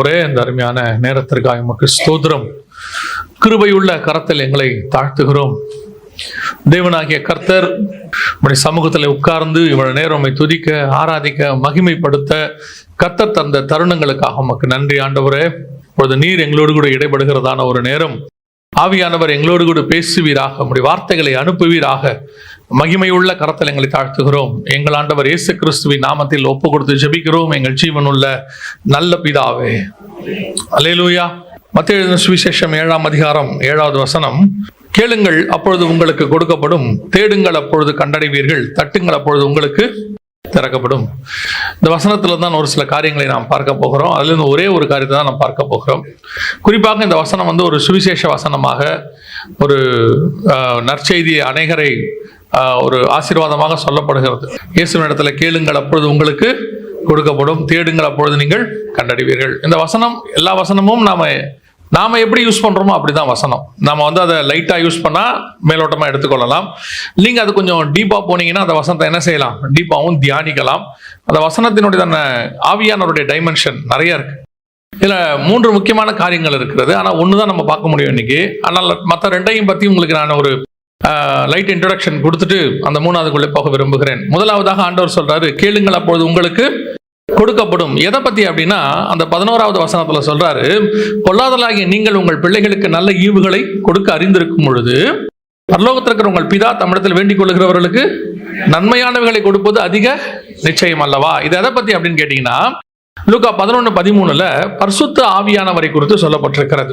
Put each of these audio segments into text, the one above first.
ஆண்டவரே, இந்த அருமையான நேரத்திற்காக உமக்கு ஸ்தோத்திரம். கிருபையுள்ள கரத்தில் எங்களை தாழ்த்துகிறோம். தேவனாகிய கர்த்தர் உம்முடைய சமூகத்தில் உட்கார்ந்து இவ்வளவு நேரம் உம்மை துதிக்க, ஆராதிக்க, மகிமைப்படுத்த கர்த்தர் தந்த தருணங்களுக்காக உமக்கு நன்றி ஆண்டவரே. இப்பொழுது நீர் எங்களோடு கூட இடைபடுகிறதான ஒரு நேரம். ஆவியானவர் எங்களோடு கூட பேசுவீராக, உம்முடைய வார்த்தைகளை அனுப்புவீராக. மகிமையுள்ள கரத்தில் எங்களை தாழ்த்துகிறோம். எங்கள் ஆண்டவர் இயேசு கிறிஸ்துவின் நாமத்தில் ஒப்பு கொடுத்து ஜெபிக்கிறோம் எங்கள் ஜீவனுள்ள நல்ல பிதாவே. அல்லேலூயா. மத்தேயு எழுதின சுவிசேஷம் 7ஆம் அதிகாரம் 7வது வசனம். கேளுங்கள், அப்பொழுது உங்களுக்கு கொடுக்கப்படும். தேடுங்கள், அப்பொழுது கண்டடைவீர்கள். தட்டுங்கள், அப்பொழுது உங்களுக்கு திறக்கப்படும். இந்த வசனத்துல தான் ஒரு சில காரியங்களை நாம் பார்க்க போகிறோம். அதுல இருந்து ஒரே ஒரு காரியத்தை தான் நாம் பார்க்க போகிறோம். குறிப்பாக இந்த வசனம் ஒரு சுவிசேஷ வசனமாக, ஒரு நற்செய்தி அநேகரை ஒரு ஆசீர்வாதமாக சொல்லப்படுகிறது. இயேசுவின் இடத்துல கேளுங்கள், அப்பொழுது உங்களுக்கு கொடுக்கப்படும். தேடுங்கள், அப்பொழுது நீங்கள் கண்டடைவீர்கள். இந்த வசனம், எல்லா வசனமும் நாம எப்படி யூஸ் பண்றோமோ அப்படிதான் வசனம். நம்ம அதை லைட்டா யூஸ் பண்ணா மேலோட்டமா எடுத்துக்கொள்ளலாம். நீங்க அது கொஞ்சம் டீப்பா போனீங்கன்னா அந்த வசனத்தை என்ன செய்யலாம், டீப்பாவும் தியானிக்கலாம். அந்த வசனத்தினுடைய ஆவியானவருடைய டைமென்ஷன் நிறைய இருக்கு. இதுல 3 முக்கியமான காரியங்கள் இருக்கிறது. ஆனா ஒண்ணுதான் நம்ம பார்க்க முடியும் இன்னைக்கு. ஆனால் மற்ற 2ஐயும் பத்தி உங்களுக்கு நான் ஒரு லைட் இன்ட்ரோடக்ஷன் கொடுத்துட்டு அந்த 3வதுக்குள்ளே போக விரும்புகிறேன். முதலாவதாக ஆண்டவர் சொல்றாரு, கேளுங்கள், அப்பொழுது உங்களுக்கு கொடுக்கப்படும். எதை பத்தி அப்படின்னா, அந்த 11வது வசனத்துல சொல்றாரு, பொல்லாதலாகிய நீங்கள் உங்கள் பிள்ளைகளுக்கு நல்ல ஈவுகளை கொடுக்க அறிந்திருக்கும் பொழுது பரலோகத்தில் இருக்கிற உங்கள் பிதா தம்மிடத்தில் வேண்டிக் கொள்கிறவர்களுக்கு நன்மையானவைகளை கொடுப்பது அதிக நிச்சயம் அல்லவா. இது எதை பத்தி அப்படின்னு கேட்டீங்கன்னா, லூக்கா 11:13 பரிசுத்த ஆவியானவரை குறித்து சொல்லப்பட்டிருக்கிறது.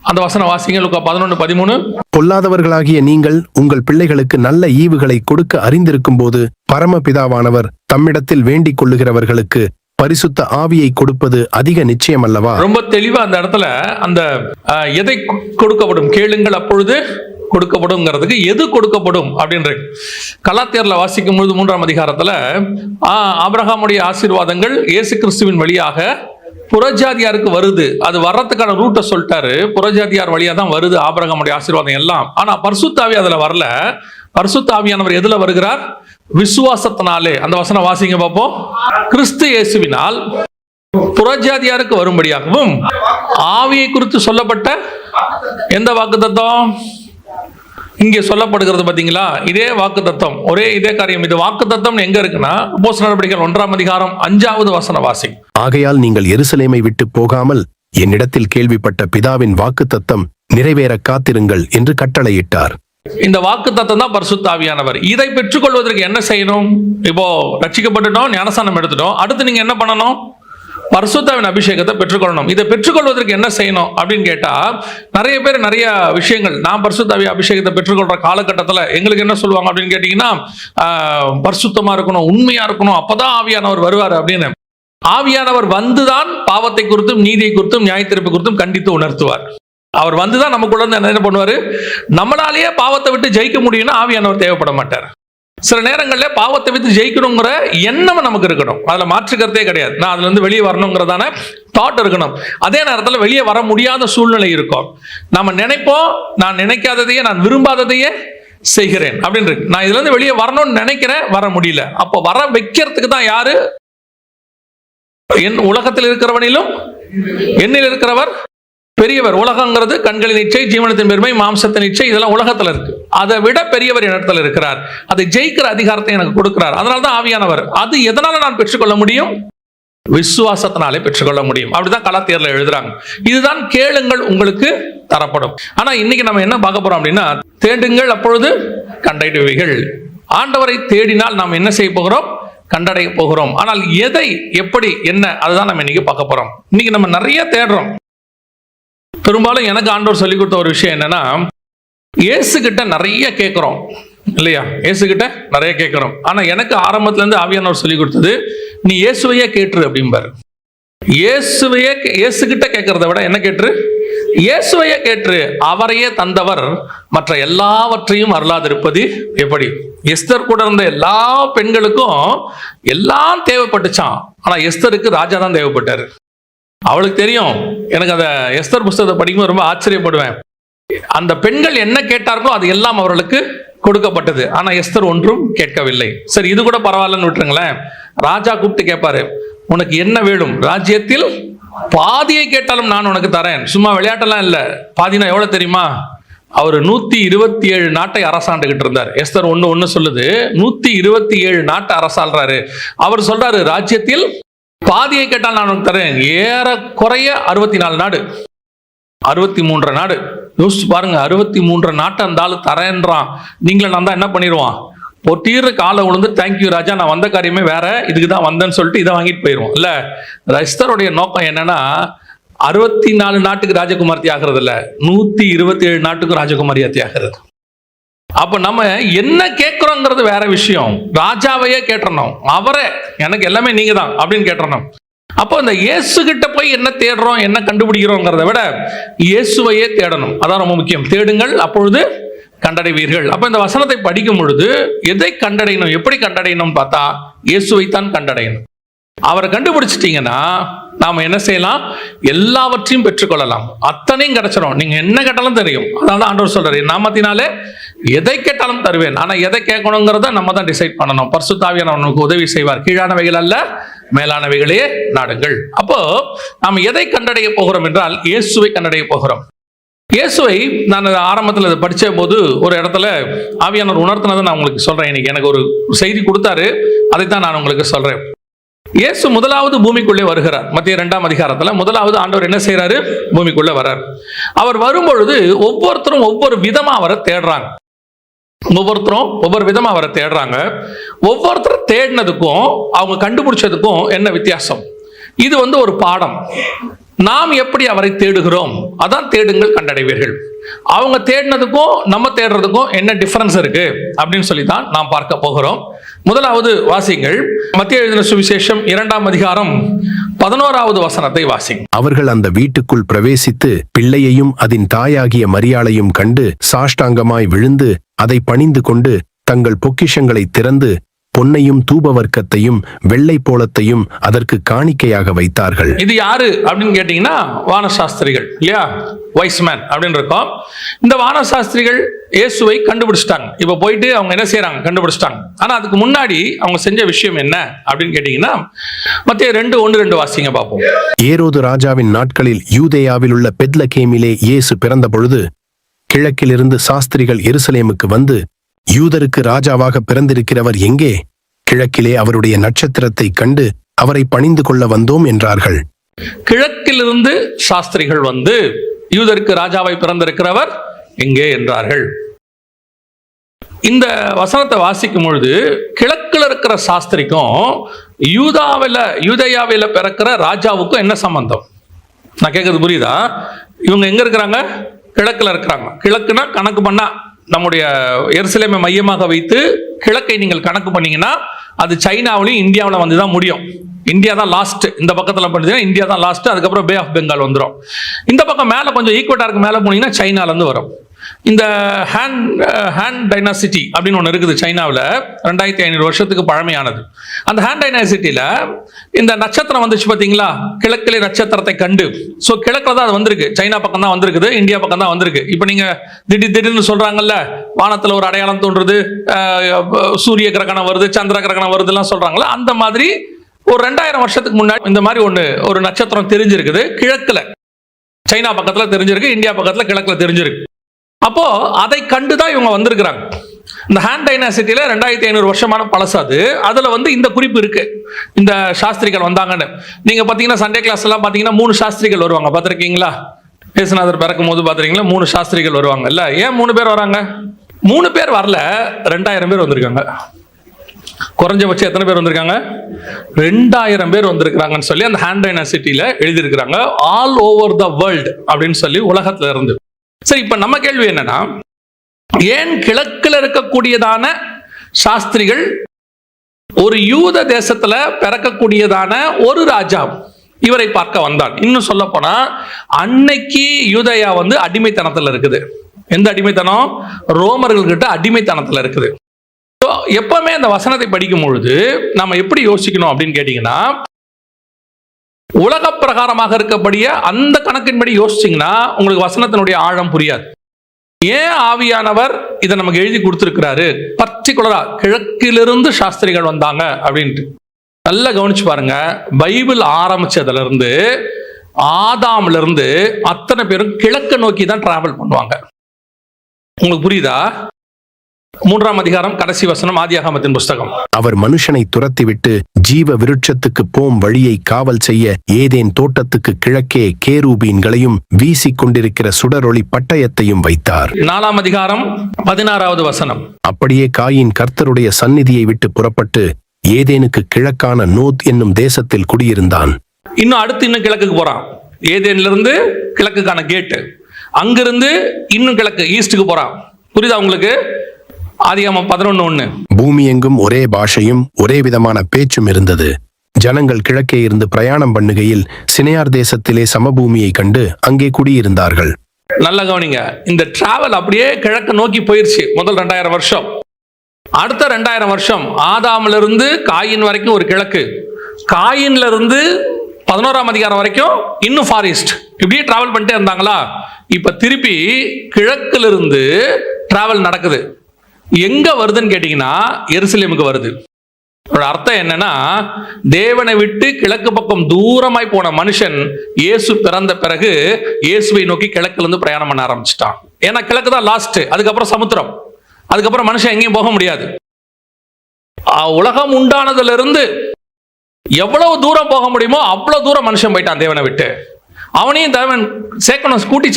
அந்த வசனம் வாசிங்க. லூக்கா 11:13. பொல்லாதவர்களாகிய நீங்கள் உங்கள் பிள்ளைகளுக்கு நல்ல ஈவுகளை கொடுக்க அறிந்திருக்கும் போது பரமபிதாவானவர் தம்மிடத்தில் வேண்டிக் கொள்ளுகிறவர்களுக்கு பரிசுத்த ஆவியை கொடுப்பது அதிக நிச்சயம் அல்லவா. ரொம்ப தெளிவா அந்த இடத்துல அந்த எதை கொடுக்கப்படும், கேளுங்கள் அப்பொழுது கொடுக்கப்படும்ங்கிறதுக்கு எது கொடுக்கப்படும் அப்படின்ற கலாத்தியர்ல வாசிக்கும் பொழுது 3ஆம் அதிகாரத்துல ஆபிரகாமுடைய ஆசீர்வாதங்கள் இயேசு கிறிஸ்துவின் வழியாக புறஜாதியாருக்கு வருது. அது வர்றதுக்கான ரூட்டை சொல்லிட்டாரு. புறஜாதியார் வழியா தான் வருது ஆபிரகாமுடைய ஆசீர்வாதம் எல்லாம். ஆனா பரிசுத்த ஆவி அதுல வரல. பரிசுத்த ஆவியானவர் எதுல வருகிறார்? விசுவாசத்தினாலே. அந்த வசனம் வாசிங்க பார்ப்போம். கிறிஸ்து இயேசுவினால் புறஜாதியாருக்கு வரும்படியாகவும் ஆவியை குறித்து சொல்லப்பட்ட எந்த வாக்குத்தத்தம் இங்கே சொல்லப்படுகிறது பாத்தீங்களா? இதே வாக்குத்தத்தம், இதே காரியம். இது வாக்குத்தத்தம் எங்க இருக்குன்னா, அப்போஸ்தலர் நடவடிக்கைகள் 1ஆம் அதிகாரம் 5வது வசனம் வாசி. ஆகையால் நீங்கள் எருசலேமை விட்டு போகாமல் என்னிடத்தில் கேள்விப்பட்ட பிதாவின் வாக்குத்தத்தம் நிறைவேற காத்திருங்கள் என்று கட்டளையிட்டார். இந்த வாக்குத்தத்தம் தான் பரிசுத்த ஆவியானவர். இதை பெற்றுக்கொள்வதற்கு என்ன செய்யணும்? இப்போ ரட்சிக்கப்பட்டுட்டோம், ஞானஸ்நானம் எடுத்துட்டோம். அடுத்து நீங்க என்ன பண்ணணும்? பரிசுத்தாவின் அபிஷேகத்தை பெற்றுக்கொள்ளணும். இதை பெற்றுக்கொள்வதற்கு என்ன செய்யணும் அப்படின்னு கேட்டா, நிறைய பேர் நிறைய விஷயங்கள், நான் பரிசுத்தாவி அபிஷேகத்தை பெற்றுக்கொள்ற காலகட்டத்தில் எங்களுக்கு என்ன சொல்லுவாங்க அப்படின்னு கேட்டீங்கன்னா, பரிசுத்தமா இருக்கணும், உண்மையா இருக்கணும், அப்பதான் ஆவியானவர் வருவார் அப்படின்னு. ஆவியானவர் வந்துதான் பாவத்தை குறித்தும் நீதியை குறித்தும் நியாயத்தீர்ப்பு குறித்தும் கண்டித்து உணர்த்துவார். அவர் வந்துதான் நமக்குள்ள என்ன பண்ணுவாரு, நம்மளாலேயே பாவத்தை விட்டு ஜெயிக்க முடியும்னா ஆவியானவர் தேவைப்பட மாட்டார். சில நேரங்களில் பாவத்தை விட்டு ஜெயிக்கணுங்கிற எண்ணம் நமக்கு இருக்கணும். அதுல மாற்றுக்கிறதே கிடையாது. நான் அதுல இருந்து வெளியே வரணுங்கிறதான தாட் இருக்கணும். அதே நேரத்தில் வெளியே வர முடியாத சூழ்நிலை இருக்கும். நம்ம நினைப்போம், நான் நினைக்காததையே, நான் விரும்பாததையே செய்கிறேன் அப்படின்னு இருக்கு. நான் இதுல இருந்து வெளியே வரணும்னு நினைக்கிறேன், வர முடியல. அப்போ வர வைக்கிறதுக்கு தான் யாரு? என் உலகத்தில் இருக்கிறவனிலும் என்னில் இருக்கிறவர் பெரியவர். உலகங்கிறது கண்களின் இச்சை, ஜீவனத்தின் பெருமை, மாம்சத்தின் இச்சை, இதெல்லாம் உலகத்துல இருக்கு. அதை விட பெரியவர் இடத்துல இருக்கிறார். அதை ஜெயிக்கிற அதிகாரத்தை எனக்கு கொடுக்கிறார். அதனால்தான் ஆவியானவர். அது எதனால நான் பெற்றுக்கொள்ள முடியும்? விசுவாசத்தினாலே பெற்றுக்கொள்ள முடியும். அப்படிதான் கலாத்தியர்ல எழுதுறாங்க. இதுதான் கேளுங்கள் உங்களுக்கு தரப்படும். ஆனா இன்னைக்கு நம்ம என்ன பார்க்க போறோம் அப்படின்னா, தேடுங்கள் அப்பொழுது கண்டடைவீர்கள். ஆண்டவரை தேடினால் நாம் என்ன செய்ய போகிறோம்? கண்டடைய போகிறோம். ஆனால் எதை, எப்படி, என்ன, அதுதான் நம்ம இன்னைக்கு பார்க்க போறோம். இன்னைக்கு நம்ம நிறைய தேடுறோம். பெரும்பாலும் எனக்கு ஆண்டவர் சொல்லி கொடுத்த ஒரு விஷயம் என்னன்னா, இயேசு கிட்ட நிறைய கேட்கிறோம் இல்லையா? இயேசு கிட்ட நிறைய கேட்கிறோம். ஆனா எனக்கு ஆரம்பத்துல இருந்து ஆவியானவர் சொல்லி கொடுத்தது, நீ இயேசுவையே கேட்டுரு அப்படிம்பாரு. இயேசு கிட்ட கேட்கறத விட என்ன கேட்டுரு? இயேசுவையே கேட்டுரு. அவரையே தந்தவர் மற்ற எல்லாவற்றையும் அருளாதிருப்பது எப்படி? எஸ்தர் கூட இருந்த எல்லா பெண்களுக்கும் எல்லாம் தேவைப்பட்டுச்சான். ஆனா எஸ்தருக்கு ராஜா தான் தேவைப்பட்டாரு. அவளுக்கு தெரியும். எனக்கு அந்த எஸ்தர் புஸ்தகத்தை படிக்கும்போது ரொம்ப ஆச்சரியப்படுவேன். அந்த பெண்கள் என்ன கேட்டார்களோ அது எல்லாம் அவர்களுக்கு கொடுக்கப்பட்டது. ஆனா எஸ்தர் ஒன்றும் கேட்கவில்லை. சரி, இது கூட பரவாயில்லன்னு விட்டுருங்களேன். ராஜா கூப்பிட்டு கேட்பாரு, உனக்கு என்ன வேணும்? ராஜ்யத்தில் பாதியை கேட்டாலும் நான் உனக்கு தரேன். சும்மா விளையாட்டெல்லாம் இல்லை. பாதினா எவ்வளவு தெரியுமா? அவர் 127 நாட்டை அரசாண்டுகிட்டு இருந்தார். எஸ்தர் 1:1 சொல்லுது 127 நாட்டை அரசாள்றாரு. அவர் சொல்றாரு, ராஜ்யத்தில் பாதியை கேட்டால் நான் உனக்கு தரேன். ஏறக்குறைய 64 நாடு, 63 நாடு. யோசிச்சு பாருங்க, 63 நாட்டை அந்த ஆளு தரேன்றான். நீங்களே நான் தான் என்ன பண்ணிடுவான்? பொட்டீர் காலை விழுந்து தேங்க்யூ ராஜா, நான் வந்த காரியமே வேற, இதுக்கு தான் வந்தேன்னு சொல்லிட்டு இதை வாங்கிட்டு போயிடுவோம் இல்ல. எஸ்தருடைய நோக்கம் என்னன்னா, 64 நாட்டுக்கு ராஜகுமார்த்தி ஆகிறது இல்ல, 127 நாட்டுக்கும் ராஜகுமாரியாத்தி ஆகிறது. அப்ப நம்ம என்ன கேட்கிறோங்கிறது வேற விஷயம். ராஜாவையே கேட்டணும், அவரே எனக்கு எல்லாமே நீங்க தான் அப்படின்னு கேட்டணும். அப்போ இந்த இயேசு கிட்ட போய் என்ன தேடுறோம், என்ன கண்டுபிடிக்கிறோங்கிறத விட இயேசுவையே தேடணும். அதான் ரொம்ப முக்கியம். தேடுங்கள் அப்பொழுது கண்டடைவீர்கள். அப்ப இந்த வசனத்தை படிக்கும் பொழுது எதை கண்டடையணும், எப்படி கண்டடையணும் பார்த்தா இயேசுவை தான் கண்டடையணும். அவரை கண்டுபிடிச்சிட்டீங்கன்னா நாம என்ன செய்யலாம்? எல்லாவற்றையும் பெற்றுக்கொள்ளலாம். அத்தனையும் கிடைச்சிடும். நீங்க என்ன கேட்டாலும் தெரியும். அதனால ஆண்டவர் சொல்றாரு, நாமத்தினாலே எதை கேட்டாலும் தருவேன். ஆனா எதை கேட்கணுங்கிறத நம்ம தான் டிசைட் பண்ணணும். பரிசுத்த ஆவியானவர் நமக்கு உதவி செய்வார். கீழானவைகள் அல்ல, மேலானவைகளே நாடுங்கள். அப்போ நாம் எதை கண்டடைய போகிறோம் என்றால் இயேசுவை கண்டடைய போகிறோம். இயேசுவை நான் ஆரம்பத்தில் அதை படிச்ச போது ஒரு இடத்துல ஆவியானவர் உணர்த்தினதை நான் உங்களுக்கு சொல்றேன். இன்னைக்கு எனக்கு ஒரு செய்தி கொடுத்தாரு, அதைத்தான் நான் உங்களுக்கு சொல்றேன். இயேசு முதலாவது பூமிக்குள்ளே வருகிறார். மத்திய 2ஆம் அதிகாரத்துல முதலாவது ஆண்டவர் என்ன செய்யறாரு? பூமிக்குள்ளே வர்றார். அவர் வரும்பொழுது ஒவ்வொருத்தரும் ஒவ்வொரு விதமா அவரை தேடுறாங்க. ஒவ்வொருத்தரும் ஒவ்வொரு விதமா அவரை தேடுறாங்க. ஒவ்வொருத்தரும் தேடினதுக்கும் அவங்க கண்டுபிடிச்சதுக்கும் என்ன வித்தியாசம்? இது ஒரு பாடம். நாம் எப்படி அவரை தேடுகிறோம், அதான் தேடுங்கள் கண்டடைவீர்கள். அவங்க தேடினதுக்கும் நம்ம தேடுறதுக்கும் என்ன டிஃபரன்ஸ் இருக்கு அப்படின்னு சொல்லி தான் நாம் பார்க்க போகிறோம். முதலாவது வாசிங்கள், மத்திய எழுதின சுவிசேஷம் 2ஆம் அதிகாரம் 11வது வசனத்தை வாசிங்க. அவர்கள் அந்த வீட்டுக்குள் பிரவேசித்து பிள்ளையையும் அதன் தாயாகிய மரியாளையும் கண்டு சாஷ்டாங்கமாய் விழுந்து அதை பணிந்து கொண்டு தங்கள் பொக்கிஷங்களை திறந்து பொன்னையும் தூபவர்க்கத்தையும் வெள்ளை போலத்தையும் அதற்கு காணிக்கையாக வைத்தார்கள். இது யாரு அப்படின்னு கேட்டீங்கன்னா வானசாஸ்திரிகள் இல்லையா, வைஸ்மேன் அப்படின்னு இருக்கோம். இந்த வானசாஸ்திரிகள் இயேசுவை கண்டுபிடிச்சிட்டாங்க. இப்ப போயிட்டு அவங்க என்ன செய்யறாங்க? கண்டுபிடிச்சிட்டாங்க. ஆனா அதுக்கு முன்னாடி அவங்க செஞ்ச விஷயம் என்ன அப்படின்னு கேட்டீங்கன்னா மத்திய 2:1-2 வாசிங்க பார்ப்போம். ஏரோது ராஜாவின் நாட்களில் யூதேயாவில் உள்ள பெத்லகேமிலே இயேசு பிறந்த பொழுது கிழக்கிலிருந்து சாஸ்திரிகள் எருசலேமுக்கு வந்து, யூதருக்கு ராஜாவாக பிறந்திருக்கிறவர் எங்கே? கிழக்கிலே அவருடைய நட்சத்திரத்தை கண்டு அவரை பணிந்து கொள்ள வந்தோம் என்றார்கள். கிழக்கிலிருந்து சாஸ்திரிகள் வந்து யூதருக்கு ராஜாவை பிறந்திருக்கிறவர் எங்கே என்றார்கள். இந்த வசனத்தை வாசிக்கும் பொழுது கிழக்கில் இருக்கிற சாஸ்திரிக்கும் யூதேயாவில பிறக்கிற ராஜாவுக்கும் என்ன சம்பந்தம்? நான் கேட்கறது புரியுதா? இவங்க எங்க இருக்கிறாங்க? கிழக்குல இருக்கிறாங்க. கிழக்குனா கணக்கு பண்ணா நம்முடைய எருசலேமை மையமாக வைத்து கிழக்கை நீங்கள் கணக்கு பண்ணீங்கன்னா அது சைனாவிலையும் இந்தியாவில் வந்து தான் முடியும். இந்தியா தான் லாஸ்ட். இந்த பக்கத்தில் பார்த்தீங்கன்னா இந்தியா தான் லாஸ்ட். அதுக்கப்புறம் பே ஆஃப் பெங்கால் வந்துடும். இந்த பக்கம் மேலே கொஞ்சம் ஈக்குவேட்டருக்கு மேலே போனீங்கன்னா சைனாலேருந்து வரும். இந்த ஹான் டைனாசிட்டி அப்படின்னு ஒன்று இருக்குது சைனாவில், 2500 வருஷத்துக்கு பழமையானது. அந்த ஹான் டைனாசிட்டியில் இந்த நட்சத்திரம் வந்துச்சு பார்த்தீங்களா, கிழக்கிலே நட்சத்திரத்தை கண்டு. ஸோ கிழக்கில் தான் அது வந்திருக்கு, சைனா பக்கம் தான் வந்திருக்குது, இந்தியா பக்கம் தான் வந்திருக்கு. இப்போ நீங்கள் திடீர்னு சொல்கிறாங்கல்ல, வானத்தில் ஒரு அடையாளம் தோன்றுறது, சூரிய கிரகணம் வருது, சந்திர கிரகணம் வருதுலாம் சொல்கிறாங்களா, அந்த மாதிரி ஒரு 2000 வருஷத்துக்கு முன்னாடி இந்த மாதிரி ஒரு நட்சத்திரம் தெரிஞ்சிருக்குது. கிழக்கில் சைனா பக்கத்தில் தெரிஞ்சிருக்கு, இந்தியா பக்கத்தில் கிழக்கில் தெரிஞ்சிருக்கு. அப்போ அதை கண்டுதான் இவங்க வந்திருக்கிறாங்க. இந்த ஹான் டைனாசிட்டியில 2500 வருஷமான பழசாது. அதுல இந்த குறிப்பு இருக்கு, இந்த சாஸ்திரிகள் வந்தாங்கன்னு. நீங்க பாத்தீங்கன்னா சண்டே கிளாஸ் எல்லாம் பாத்தீங்கன்னா 3 சாஸ்திரிகள் வருவாங்க, பாத்திருக்கீங்களா? இயேசுநாதர் பிறக்கும் போது பாத்திருக்கீங்களா 3 சாஸ்திரிகள் வருவாங்க இல்ல? ஏன் 3 பேர் வராங்க? 3 பேர் வரல, 2000 பேர் வந்திருக்காங்க. குறைஞ்சபட்சம் எத்தனை பேர் வந்திருக்காங்க? 2000 பேர் வந்திருக்கிறாங்கன்னு சொல்லி அந்த ஹான் டைனாசிட்டியில எழுதியிருக்கிறாங்க. ஆல் ஓவர் த வேர்ல்டு அப்படின்னு சொல்லி உலகத்துல இருந்து. சரி, இப்ப நம்ம கேள்வி என்னன்னா, ஏன் கிழக்கில் இருக்கக்கூடியதான சாஸ்திரிகள் ஒரு யூத தேசத்துல பிறக்கக்கூடியதான ஒரு ராஜா இவரை பார்க்க வந்தான்? இன்னும் சொல்ல போனா அன்னைக்கு யூதேயா அடிமைத்தனத்துல இருக்குது. எந்த அடிமைத்தனம்? ரோமர்கள் கிட்ட அடிமைத்தனத்துல இருக்குது. எப்பவுமே அந்த வசனத்தை படிக்கும் பொழுது நம்ம எப்படி யோசிக்கணும் அப்படின்னு கேட்டீங்கன்னா, உலக பிரகாரமாக இருக்கக்கூடிய அந்த கணக்கின்படி யோசிச்சீங்கன்னா உங்களுக்கு வசனத்தினுடைய ஆழம் புரியாது. ஏன் ஆவியானவர் இதை நமக்கு எழுதி கொடுத்திருக்கிறாரு? பர்டிகுலரா கிழக்கிலிருந்து சாஸ்திரிகள் வந்தாங்க அப்படின்ட்டு நல்லா கவனிச்சு பாருங்க. பைபிள் ஆரம்பிச்சதுல இருந்து ஆதாம்ல இருந்து அத்தனை பேரும் கிழக்கு நோக்கி தான் டிராவல் பண்ணுவாங்க. உங்களுக்கு புரியுதா? 3ஆம் அதிகாரம் கடைசி வசனம், ஆதியாகமத்தின் புஸ்தகம். அவர் மனுஷனை துரத்திவிட்டு ஜீவ விருட்சத்துக்கு போம் வழியை காவல் செய்ய ஏதேன் தோட்டத்துக்கு கிழக்கே கேரூபீன்களையும் வீசிக் கொண்டிருக்கிற சுடரொளி பட்டயத்தையும் வைத்தார். 4ஆம் அதிகாரம் 16வது வசனம். அப்படியே காயின் கர்த்தருடைய சந்நிதியை விட்டு புறப்பட்டு ஏதேனுக்கு கிழக்கான நோத் என்னும் தேசத்தில் குடியிருந்தான். இன்னும் கிழக்குக்கு போறான். ஏதேன்ல இருந்து கிழக்குக்கான கேட்டு, அங்கிருந்து இன்னும் கிழக்கு ஈஸ்டுக்கு போறான். புரியுதா உங்களுக்கு? ஆதியாகமம் 11:1. பூமி எங்கும் ஒரே பாஷையும் ஒரே விதமான பேச்சும் இருந்தது. ஜனங்கள் கிழக்கே இருந்து பிரயாணம் பண்ணுகையில் சினையார் தேசத்திலே சமபூமியை கண்டு அங்கே குடியிருந்தார்கள். நல்ல கவனிங்க, இந்த டிராவல் அப்படியே கிழக்கு நோக்கி போயிருச்சு. முதல் 2000 வருஷம், அடுத்த 2000 வருஷம் ஆதாம்ல இருந்து காயின் வரைக்கும் ஒரு கிழக்கு, காயின்ல இருந்து 11ஆம் அதிகாரம் வரைக்கும் இன்னும் ஃபாரஸ்ட். இப்படியே டிராவல் பண்ணிட்டே இருந்தாங்களா? இப்ப திருப்பி கிழக்குல இருந்து டிராவல் நடக்குது. எங்க வருதுன்னு கேட்டீங்கன்னா எருசலேமுக்கு வருது. அர்த்தம் என்னன்னா, தேவனை விட்டு கிழக்கு பக்கம் தூரமாய் போன மனுஷன் இயேசு பிறந்த பிறகு இயேசுவை நோக்கி கிழக்குல இருந்து பிரயாணம் பண்ண ஆரம்பிச்சிட்டான். ஏன்னா கிழக்கு தான் லாஸ்ட், அதுக்கப்புறம் சமுத்திரம், அதுக்கப்புறம் மனுஷன் எங்கேயும் போக முடியாது. உலகம் உண்டானதுல இருந்து எவ்வளவு தூரம் போக முடியுமோ அவ்வளவு தூரம் மனுஷன் போயிட்டான் தேவனை விட்டு. அவனையும் தேவன் சேர்க்கணும், கூட்டி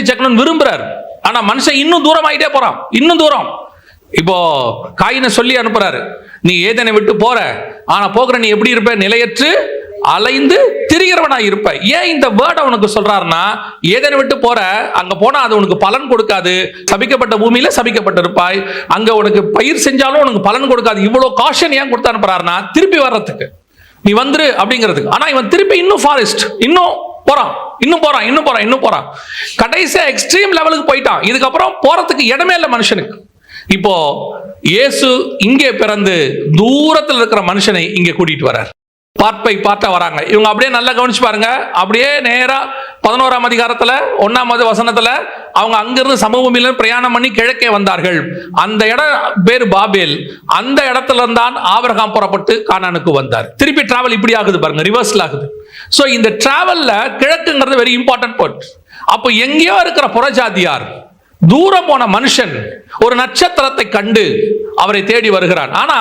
சேர்க்கணும் விரும்புறாரு. ஆனா மனுஷன் இன்னும் தூரம் ஆகிட்டே போறான், இன்னும் தூரம். இப்போ காயினை சொல்லி அனுப்புறாரு, நீ ஏதேனை விட்டு போற, ஆனா போகிற நீ எப்படி இருப்ப? நிலையற்று அலைந்து திரிகிறவனா இருப்ப. ஏன் இந்த வேர்டை உனக்கு சொல்றாருன்னா, ஏதேனை விட்டு போற, அங்க போனா அது உனக்கு பலன் கொடுக்காது, சபிக்கப்பட்ட பூமியில சபிக்கப்பட்டு இருப்பாய், அங்க உனக்கு பயிர் செஞ்சாலும் உனக்கு பலன் கொடுக்காது. இவ்வளவு காஷன் ஏன் கொடுத்து அனுப்புறாருன்னா, திருப்பி வர்றதுக்கு, நீ வந்துரு அப்படிங்கிறதுக்கு. ஆனா இவன் திருப்பி இன்னும் ஃபாரஸ்ட், இன்னும் போறான். கடைசியா எக்ஸ்ட்ரீம் லெவலுக்கு போயிட்டான். இதுக்கப்புறம் போறதுக்கு இடமே இல்லை மனுஷனுக்கு. இப்போ இயேசு இங்கே பிறந்து தூரத்தில் இருக்கிற மனுஷனை இங்கே கூட்டிட்டு வரார். பார்ட்டா வராங்க. இவங்க அப்படியே நல்லா கவனிச்சு பாருங்க. அப்படியே நேரா 11ஆம் அதிகாரத்துல 1ஆம் வசனத்துல அவங்க அங்கிருந்து சமபூமியில பிரயாணம் பண்ணி கிழக்கே வந்தார்கள். அந்த இடம் பேரு பாபேல். அந்த இடத்துல இருந்தான் ஆபிரகாம் புறப்பட்டு கானானுக்கு வந்தார். திருப்பி டிராவல் இப்படி ஆகுது பாருங்க, ரிவர்ஸ்ல ஆகுது. சோ இந்த டிராவல்ல கிழக்குங்கிறது வெரி இம்பார்ட்டன்ட் பாயிண்ட். அப்போ எங்கேயோ இருக்கிற புறஜாதியார், தூரம் போன மனுஷன் ஒரு நட்சத்திரத்தை கண்டு அவரை தேடி வருகிறான். ஆனா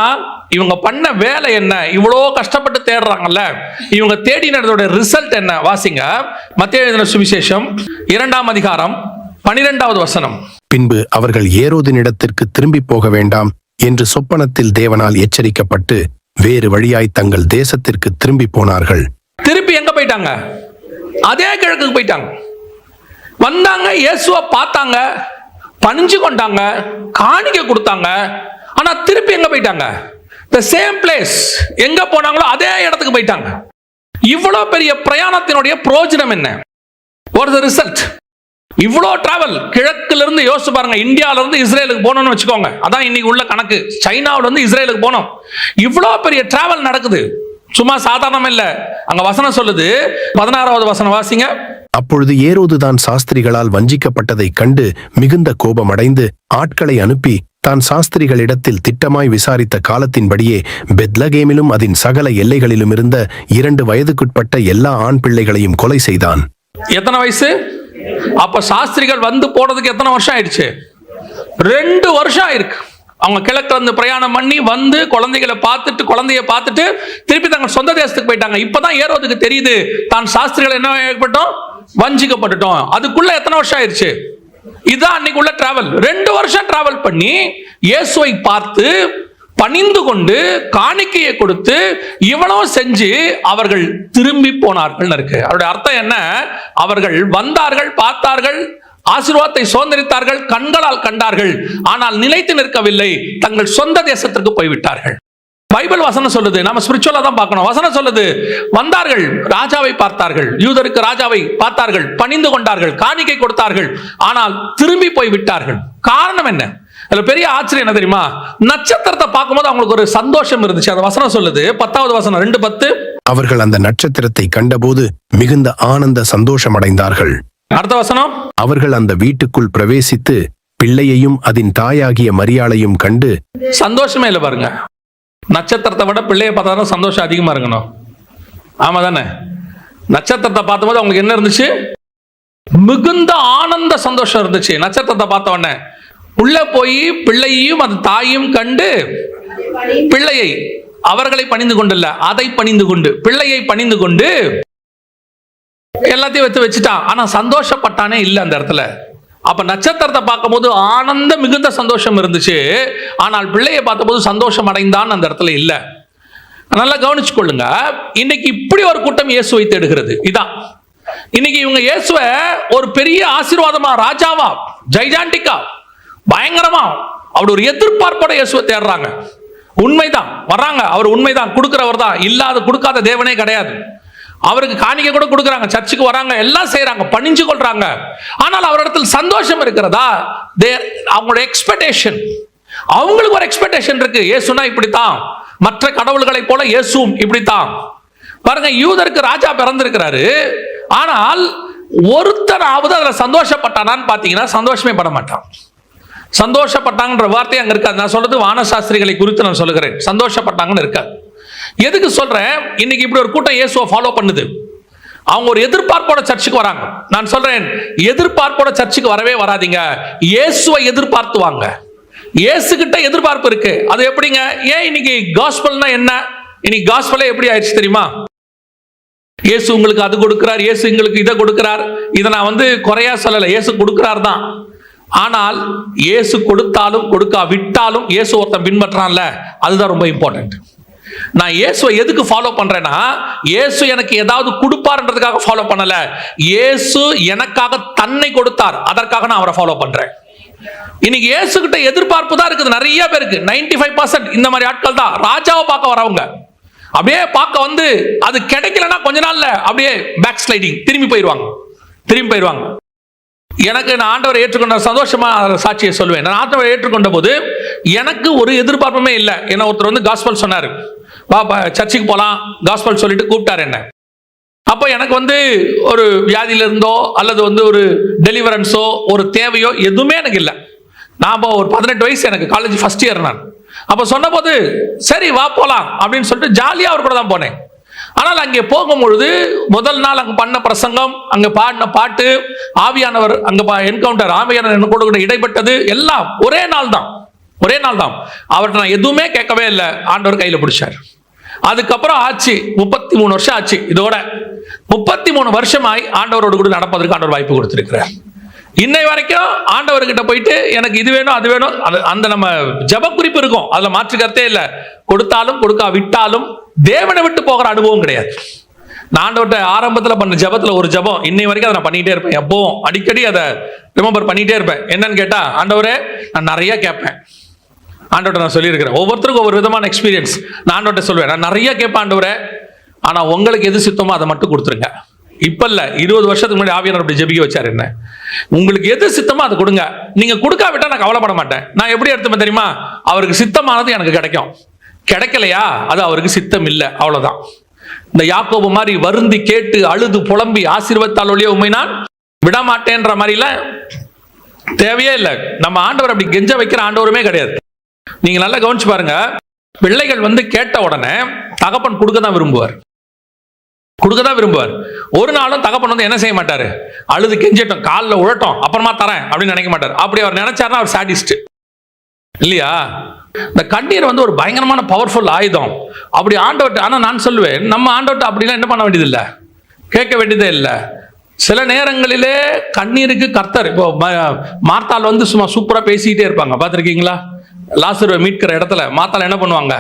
இவங்க பண்ண வேலை என்ன? இவ்வளோ கஷ்டப்பட்டு தேடுறாங்கல்ல, இவங்க தேடினதோட ரிசல்ட் என்ன? வாசிங்க, மத்தேயு எழுதின சுவிசேஷம் 2ஆம் அதிகாரம் 12வது வசனம். பின்பு அவர்கள் ஏரோதினிடத்திற்கு திரும்பி போக வேண்டாம் என்று சொப்பனத்தில் தேவனால் எச்சரிக்கப்பட்டு வேறு வழியாய் தங்கள் தேசத்திற்கு திரும்பி போனார்கள். திருப்பி எங்க போயிட்டாங்க? அதே கிழக்குக்கு போயிட்டாங்க. வந்தாங்க, இயேசுவை பார்த்தாங்க, பணிஞ்சு கொண்டாங்க, காணிக்கை கொடுத்தாங்க. ஆனா திருப்பி எங்க போயிட்டாங்க? the same place. எங்க போனாங்களோ அதே இடத்துக்கு போயிட்டாங்க. இவ்வளவு பெரிய பிரயாணத்தினுடைய பிரயோஜனம் என்ன? what is the result? இவ்வளோ டிராவல் கிழக்குல இருந்து யோசிச்சு பாருங்க. இந்தியாவில இருந்து இஸ்ரேலுக்கு போனோம்னு வச்சுக்கோங்க, அதான் இன்னைக்கு உள்ள கணக்கு. சைனாவில இருந்து இஸ்ரேலுக்கு போனோம். இவ்வளோ பெரிய டிராவல் நடக்குது, சும்மா சாதாரணம் இல்ல. அங்க வசனம் சொல்லுது, 16வது வசனம் வாசிங்க. அப்பொழுது ஏரோதுதான் சாஸ்திரிகளால் வஞ்சிக்கப்பட்டதை கண்டு மிகுந்த கோபமடைந்து ஆட்களை அனுப்பி தான் சாஸ்திரிகளிடத்தில் திட்டமாய் விசாரித்த காலத்தின்படியே பெத்லகேமிலும் அதன் சகல எல்லைகளிலும் இருந்த 2 வயதுக்குட்பட்ட எல்லா ஆண் பிள்ளைகளையும் கொலை செய்தான். எத்தனை வயசு? அப்ப சாஸ்திரிகள் வந்து போனதுக்கு எத்தனை வருஷம் ஆயிடுச்சு? 2 வருஷம் ஆயிருக்கு. அவங்க கிழக்குல இருந்து பிரயாணம் பண்ணி வந்து குழந்தைய பார்த்துட்டு திருப்பி தங்கள் சொந்த தேசத்துக்கு போயிட்டாங்க. இப்பதான் ஏரோதுக்கு தெரியுது தான் சாஸ்திரிகள் என்ன ஏற்பட்டோம், வஞ்சிக்கப்பட்டுட்டோம். அதுக்குள்ள எத்தனை வருஷம் ஆயிடுச்சு? இதுதான் அன்னைக்கு உள்ள டிராவல். 2 வருஷம் டிராவல் பண்ணி இயேசுவை பார்த்து பணிந்து கொண்டு காணிக்கையை கொடுத்து இவ்வளவு செஞ்சு அவர்கள் திரும்பி போனார்கள் இருக்கு. அவருடைய அர்த்தம் என்ன? அவர்கள் வந்தார்கள், பார்த்தார்கள், ஆசீர்வாதத்தை சுதந்திரித்தார்கள், கண்களால் கண்டார்கள், ஆனால் நிலைத்து நிற்கவில்லை, தங்கள் சொந்த தேசத்திற்கு போய்விட்டார்கள். பைபிள் வசனம் சொல்லுது, நாம ஸ்பிரிச்சுவலா தான் பார்க்கணும். வசனம் சொல்லுது, வந்தார்கள், ராஜாவை பார்த்தார்கள், யூதருக்கு ராஜாவை பார்த்தார்கள், பணிந்து கொண்டார்கள், காணிக்கை கொடுத்தார்கள், ஆனால் திரும்பி போய் விட்டார்கள். காரணம் என்ன? அதுல பெரிய ஆச்சரியம் என்ன தெரியுமா? நட்சத்திரத்தை பார்க்கும்போது அவங்களுக்கு ஒரு சந்தோஷம் இருந்துச்சு. அந்த வசனம் சொல்லுது, 10வது வசனம் 2:10. அவர்கள் அந்த நட்சத்திரத்தை கண்டபோது மிகுந்த ஆனந்த சந்தோஷம் அடைந்தார்கள். அடுத்த வசனம், அவர்கள் அந்த வீட்டுக்குள் பிரவேசித்து பிள்ளையையும் அதன் தாயாகிய மரியாளையும் கண்டு. சந்தோஷமே இல்லை பாருங்க. நட்சத்திரத்தை விட பிள்ளையை பார்த்தா சந்தோஷம் அதிகமா இருக்கணும். ஆமா தானே? நட்சத்திரத்தை பார்த்தபோது அவங்களுக்கு என்ன இருந்துச்சு? மிகுந்த ஆனந்த சந்தோஷம் இருந்துச்சு. நட்சத்திரத்தை பார்த்த உடனே உள்ள போய் பிள்ளையையும் அது தாயும் கண்டு பிள்ளையை, அவர்களை பணிந்து கொண்டு அதை பணிந்து கொண்டு, பிள்ளையை பணிந்து கொண்டு எல்லாத்தையும் வச்சுட்டான். ஆனா சந்தோஷப்பட்டானே இல்லை அந்த இடத்துல. அப்ப நட்சத்திரத்தை பார்க்கும்போது ஆனந்த மிகுந்த சந்தோஷம் இருந்துச்சு, ஆனால் பிள்ளையை பார்த்தபோது சந்தோஷம் அடைந்தான் அந்த இடத்துல இல்ல. நல்லா கவனிச்சு கொள்ளுங்க. இன்னைக்கு இப்படி ஒரு கூட்டம் இயேசுவை தேடுகிறது. இதான் இன்னைக்கு இவங்க இயேசுவை ஒரு பெரிய ஆசீர்வாதமா, ராஜாவா, ஜெய்ஜாண்டிக்கா, பயங்கரமா, அப்படி ஒரு எதிர்பார்ப்போட இயேசுவை தேடுறாங்க. உண்மைதான், வர்றாங்க, அவர் உண்மைதான், கொடுக்கிறவர் தான், இல்லாத கொடுக்காத தேவனே கிடையாது. அவருக்கு காணிக்கை கூட கொடுக்குறாங்க, சர்ச்சுக்கு வராங்க, எல்லாம் செய்யறாங்க, பணிஞ்சு கொள்றாங்க. ஆனால் அவரிடத்தில் சந்தோஷம் இருக்கிறதா? அவங்களோட எக்ஸ்பெக்டேஷன், அவங்களுக்கு ஒரு எக்ஸ்பெக்டேஷன் இருக்கு. இயேசுனா இப்படித்தான், மற்ற கடவுள்களை போல இயேசுவும் இப்படித்தான். பாருங்க, யூதருக்கு ராஜா பிறந்திருக்கிறாரு, ஆனால் ஒருத்தராவது அதுல சந்தோஷப்பட்டானான்னு பாத்தீங்கன்னா சந்தோஷமே பட மாட்டான். சந்தோஷப்பட்டாங்கன்ற வார்த்தை அங்க இருக்காது. நான் சொல்றது வானசாஸ்திரிகளை குறித்து நான் சொல்லுகிறேன். சந்தோஷப்பட்டாங்கன்னு இருக்காது. எதுக்கு சொல்றேன்? இன்னைக்கு இப்படி ஒரு கூட்டம் இயேசுவை ஃபாலோ பண்ணுது. அவங்க ஒரு எதிர்பார்ப்போட சர்ச்சுக்கு வராங்க. நான் சொல்றேன், எதிர்பார்ப்போட சர்ச்சுக்கு வரவே வராதீங்க. இயேசுவை எதிர்பார்த்து வாங்க. இயேசு கிட்ட எதிர்பார்ப்பு இருக்கு. அது எப்படிங்க? ஏன் இன்னைக்கு காஸ்பல்னா என்ன? இன்னைக்கு காஸ்பலே எப்படி ஆயிடுச்சு தெரியுமா? இயேசு உங்களுக்கு அது கொடுக்கிறார், இயேசு உங்களுக்கு இதை கொடுக்கிறார். இதை நான் குறையா சொல்லல, இயேசு கொடுக்கிறார் தான். ஆனால் இயேசு கொடுத்தாலும் கொடுக்கா விட்டாலும் இயேசு ஒருத்தன் பின்பற்றான்ல, அதுதான் ரொம்ப இம்பார்ட்டன்ட். நான் இயேசுவை எதுக்கு ஃபாலோ பண்றேன்னா, இயேசு எனக்கு ஏதாவது கொடுப்பார்ன்றதுக்காக ஃபாலோ பண்ணல. இயேசு எனக்காக தன்னை கொடுத்தார், அதற்காக நான் அவரை ஃபாலோ பண்றேன். இன்னைக்கு இயேசு கிட்ட எதிர்பார்ப்பு தான் இருக்குது நிறைய பேருக்கு. 95% இந்த மாதிரி ஆட்கள் தான் ராஜாவை பார்க்க வரவங்க. அப்படியே பார்க்க அது கிடைக்கலன்னா கொஞ்ச நாள்ல அப்படியே பேக் ஸ்லைடிங், திரும்பி போயிடுவாங்க. எனக்கு நான் ஆண்டவரை ஏற்றுக்கொண்ட சந்தோஷமா சாட்சியை சொல்லுவேன். நான் ஆண்டவரை ஏற்றுக்கொண்ட போது எனக்கு ஒரு எதிர்பார்ப்புமே இல்லை. என்ன ஒருத்தர் காஸ்பல் சொன்னாரு, பாப்பா சர்ச்சுக்கு போலாம், காஸ்பல் சொல்லிட்டு கூப்பிட்டாரு என்ன. அப்போ எனக்கு ஒரு வியாதியில இருந்தோ அல்லது ஒரு டெலிவரன்ஸோ ஒரு தேவையோ எதுவுமே எனக்கு இல்லை. நான் ஒரு 18 வயசு, எனக்கு காலேஜ் ஃபர்ஸ்ட் இயர். நான் அப்போ சொன்ன போது சரி வா போலாம் அப்படின்னு சொல்லிட்டு ஜாலியாக அவர் கூட தான் போனேன். ஆனால் அங்கே போகும்பொழுது முதல் நாள் அங்கே பண்ண பிரசங்கம், அங்கே பாடின பாட்டு, ஆவியானவர் அங்கே என்கவுண்டர், ஆவியானவர் கூட இடைப்பட்டது எல்லாம் ஒரே நாள் தான். அவர்கிட்ட நான் எதுவுமே கேட்கவே இல்லை, ஆண்டவர் கையில் பிடிச்சார். அதுக்கப்புறம் ஆச்சு 33 வருஷம் ஆச்சு. இதோட 33 வருஷமாய் ஆண்டவரோடு கூட நடப்பதற்கு ஆண்டவர் வாய்ப்பு கொடுத்திருக்கிறார். இன்னை வரைக்கும் ஆண்டவர்கிட்ட போயிட்டு எனக்கு இது வேணும் அது வேணும், அந்த நம்ம ஜப குறிப்பு இருக்கும், அதுல மாற்று கருத்தே இல்லை. கொடுத்தாலும் கொடுக்கா விட்டாலும் தேவனை விட்டு போகிற அனுபவம் கிடையாது. நான் ஆண்டவர்கிட்ட ஆரம்பத்தில் பண்ண ஜபத்துல ஒரு ஜபம் இன்னை வரைக்கும் அதை நான் பண்ணிட்டே இருப்பேன். எப்பவும் அடிக்கடி அதை ரிமெம்பர் பண்ணிட்டே இருப்பேன். என்னன்னு கேட்டா, ஆண்டவரே நான் நிறைய கேட்பேன். ஆண்டவர்கிட்ட நான் சொல்லியிருக்கிறேன், ஒவ்வொருத்தருக்கும் ஒவ்வொரு விதமான எக்ஸ்பீரியன்ஸ். நான் ஆண்டவர்கிட்ட சொல்வேன், நான் நிறைய கேட்பேன் ஆண்டவரே, ஆனா உங்களுக்கு எது சித்தமோ அதை மட்டும் கொடுத்துருங்க. இப்ப இல்ல, 20 வருஷத்துக்கு முன்னாடி ஆவியானவர் அப்படி ஜெபிக்க வச்சாரு என்ன. உங்களுக்கு எது சித்தமோ அதை கொடுங்க, நீங்க கொடுக்காவிட்டா நான் கவலைப்பட மாட்டேன். நான் எப்படி எடுத்துப்பேன் தெரியுமா? அவருக்கு சித்தமானது எனக்கு கிடைக்கும், கிடைக்கலையா அது அவருக்கு சித்தம் இல்லை, அவ்வளவுதான். இந்த யாக்கோபு மாதிரி வருந்தி கேட்டு அழுது புலம்பி ஆசீர்வத்தால் ஒழிய உண்மை நான் விடமாட்டேன்ற மாதிரிலாம் தேவையே இல்லை. நம்ம ஆண்டவர் அப்படி கெஞ்ச வைக்கிற ஆண்டவருமே கிடையாது. நீங்க நல்லா கவனிச்சு பாருங்க, பிள்ளைகள் கேட்ட உடனே தகப்பன் கொடுக்க தான் விரும்புவார். ஒரு நாளும் தகப்பன் என்ன செய்ய மாட்டாரு, அழுது கெஞ்சட்டும், காலில் உழட்டும், அப்புறமா தரேன் அப்படின்னு நினைக்க மாட்டார். அப்படி அவர் நினைச்சாருன்னா அவர் சாடிஸ்ட் இல்லையா? இந்த கண்ணீர் ஒரு பயங்கரமான பவர்ஃபுல் ஆயுதம். அப்படி ஆண்டவர்கிட்ட, ஆனா நான் சொல்லுவேன், நம்ம ஆண்டவர்கிட்ட அப்படிலாம் என்ன பண்ண வேண்டியது இல்லை, கேட்க வேண்டியதே இல்லை. சில நேரங்களிலே கண்ணீருக்கு கர்த்தர், இப்போ மார்த்தாள் சும்மா சூப்பரா பேசிக்கிட்டே இருப்பாங்க, பார்த்துருக்கீங்களா? லாசருவை மீட்கிற இடத்துல மார்த்தாள் என்ன பண்ணுவாங்க,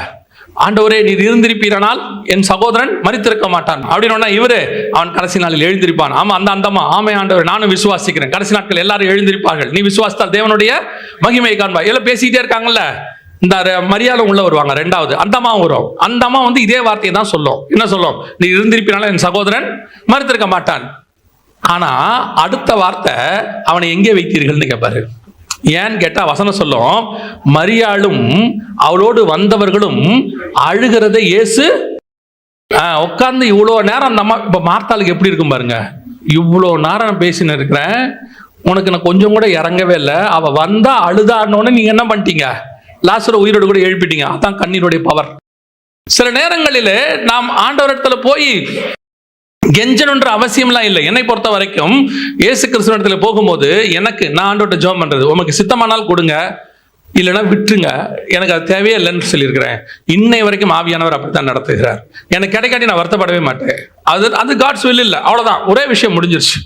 ஆண்டவரே நீர் இருந்திருப்பீரானால் என் சகோதரன் மரித்திருக்க மாட்டான் அப்படின்னு. இவரு அவன் கடைசி நாளில் எழுந்திருப்பான். ஆமா அந்த அந்தமா, ஆமை ஆண்டவர் நானும் விசுவாசிக்கிறேன், கடைசி நாட்கள் எல்லாரும் எழுந்திருப்பார்கள், நீ விசுவாசித்தால் தேவனுடைய மகிமையை காண்பாய். எல்லாம் பேசிக்கிட்டே இருக்காங்கல்ல. இந்த மரியாதை உள்ள வருவாங்க, ரெண்டாவது அந்தமாவும் வரும். அந்தமா இதே வார்த்தையை தான் சொல்லும். என்ன சொல்லும்? நீ இருந்திருப்பீனால என் சகோதரன் மரித்திருக்க மாட்டான். ஆனா அடுத்த வார்த்தை, அவனை எங்கே வைத்தீர்கள்னு கேட்பாரு. ஏன்னு கேட்டா வசனம் சொல்லும், மரியாளும் அவளோடு வந்தவர்களும் அழுகிறத இயேசு உட்கார்ந்து இவ்வளோ நேரம். நம்ம இப்ப மார்த்தாளுக்கு எப்படி இருக்கும் பாருங்க, இவ்வளோ நேரம் பேசின்னு இருக்கிறேன், உனக்கு நான் கொஞ்சம் கூட இறங்கவே இல்லை, அவ வந்தா அழுதான்னு நீங்க என்ன பண்ணிட்டீங்க, லாசரு உயிரோடு கூட எழுப்பிட்டீங்க. அதான் கண்ணீருடைய பவர். சில நேரங்களிலே நாம் ஆண்டவரிடத்துல போய் கெஞ்சணுன்ற அவசியம்லாம் இல்லை. என்னை பொறுத்த வரைக்கும் இயேசு கிறிஸ்துவிடத்தில் போகும்போது நான் ஆண்டவர்கிட்ட ஜெபம் பண்றது, உமக்கு சித்தமானால் கொடுங்க, இல்லைன்னா விட்டுருங்க, எனக்கு அது தேவையே இல்லைன்னு சொல்லியிருக்கிறேன். இன்னை வரைக்கும் ஆவியானவர் அப்படித்தான் நடத்துகிறார். எனக்கு கிடைக்காட்டி நான் வருத்தப்படவே மாட்டேன். அது காட்ஸ் வில் இல்லை, அவ்வளவுதான், ஒரே விஷயம் முடிஞ்சிருச்சு.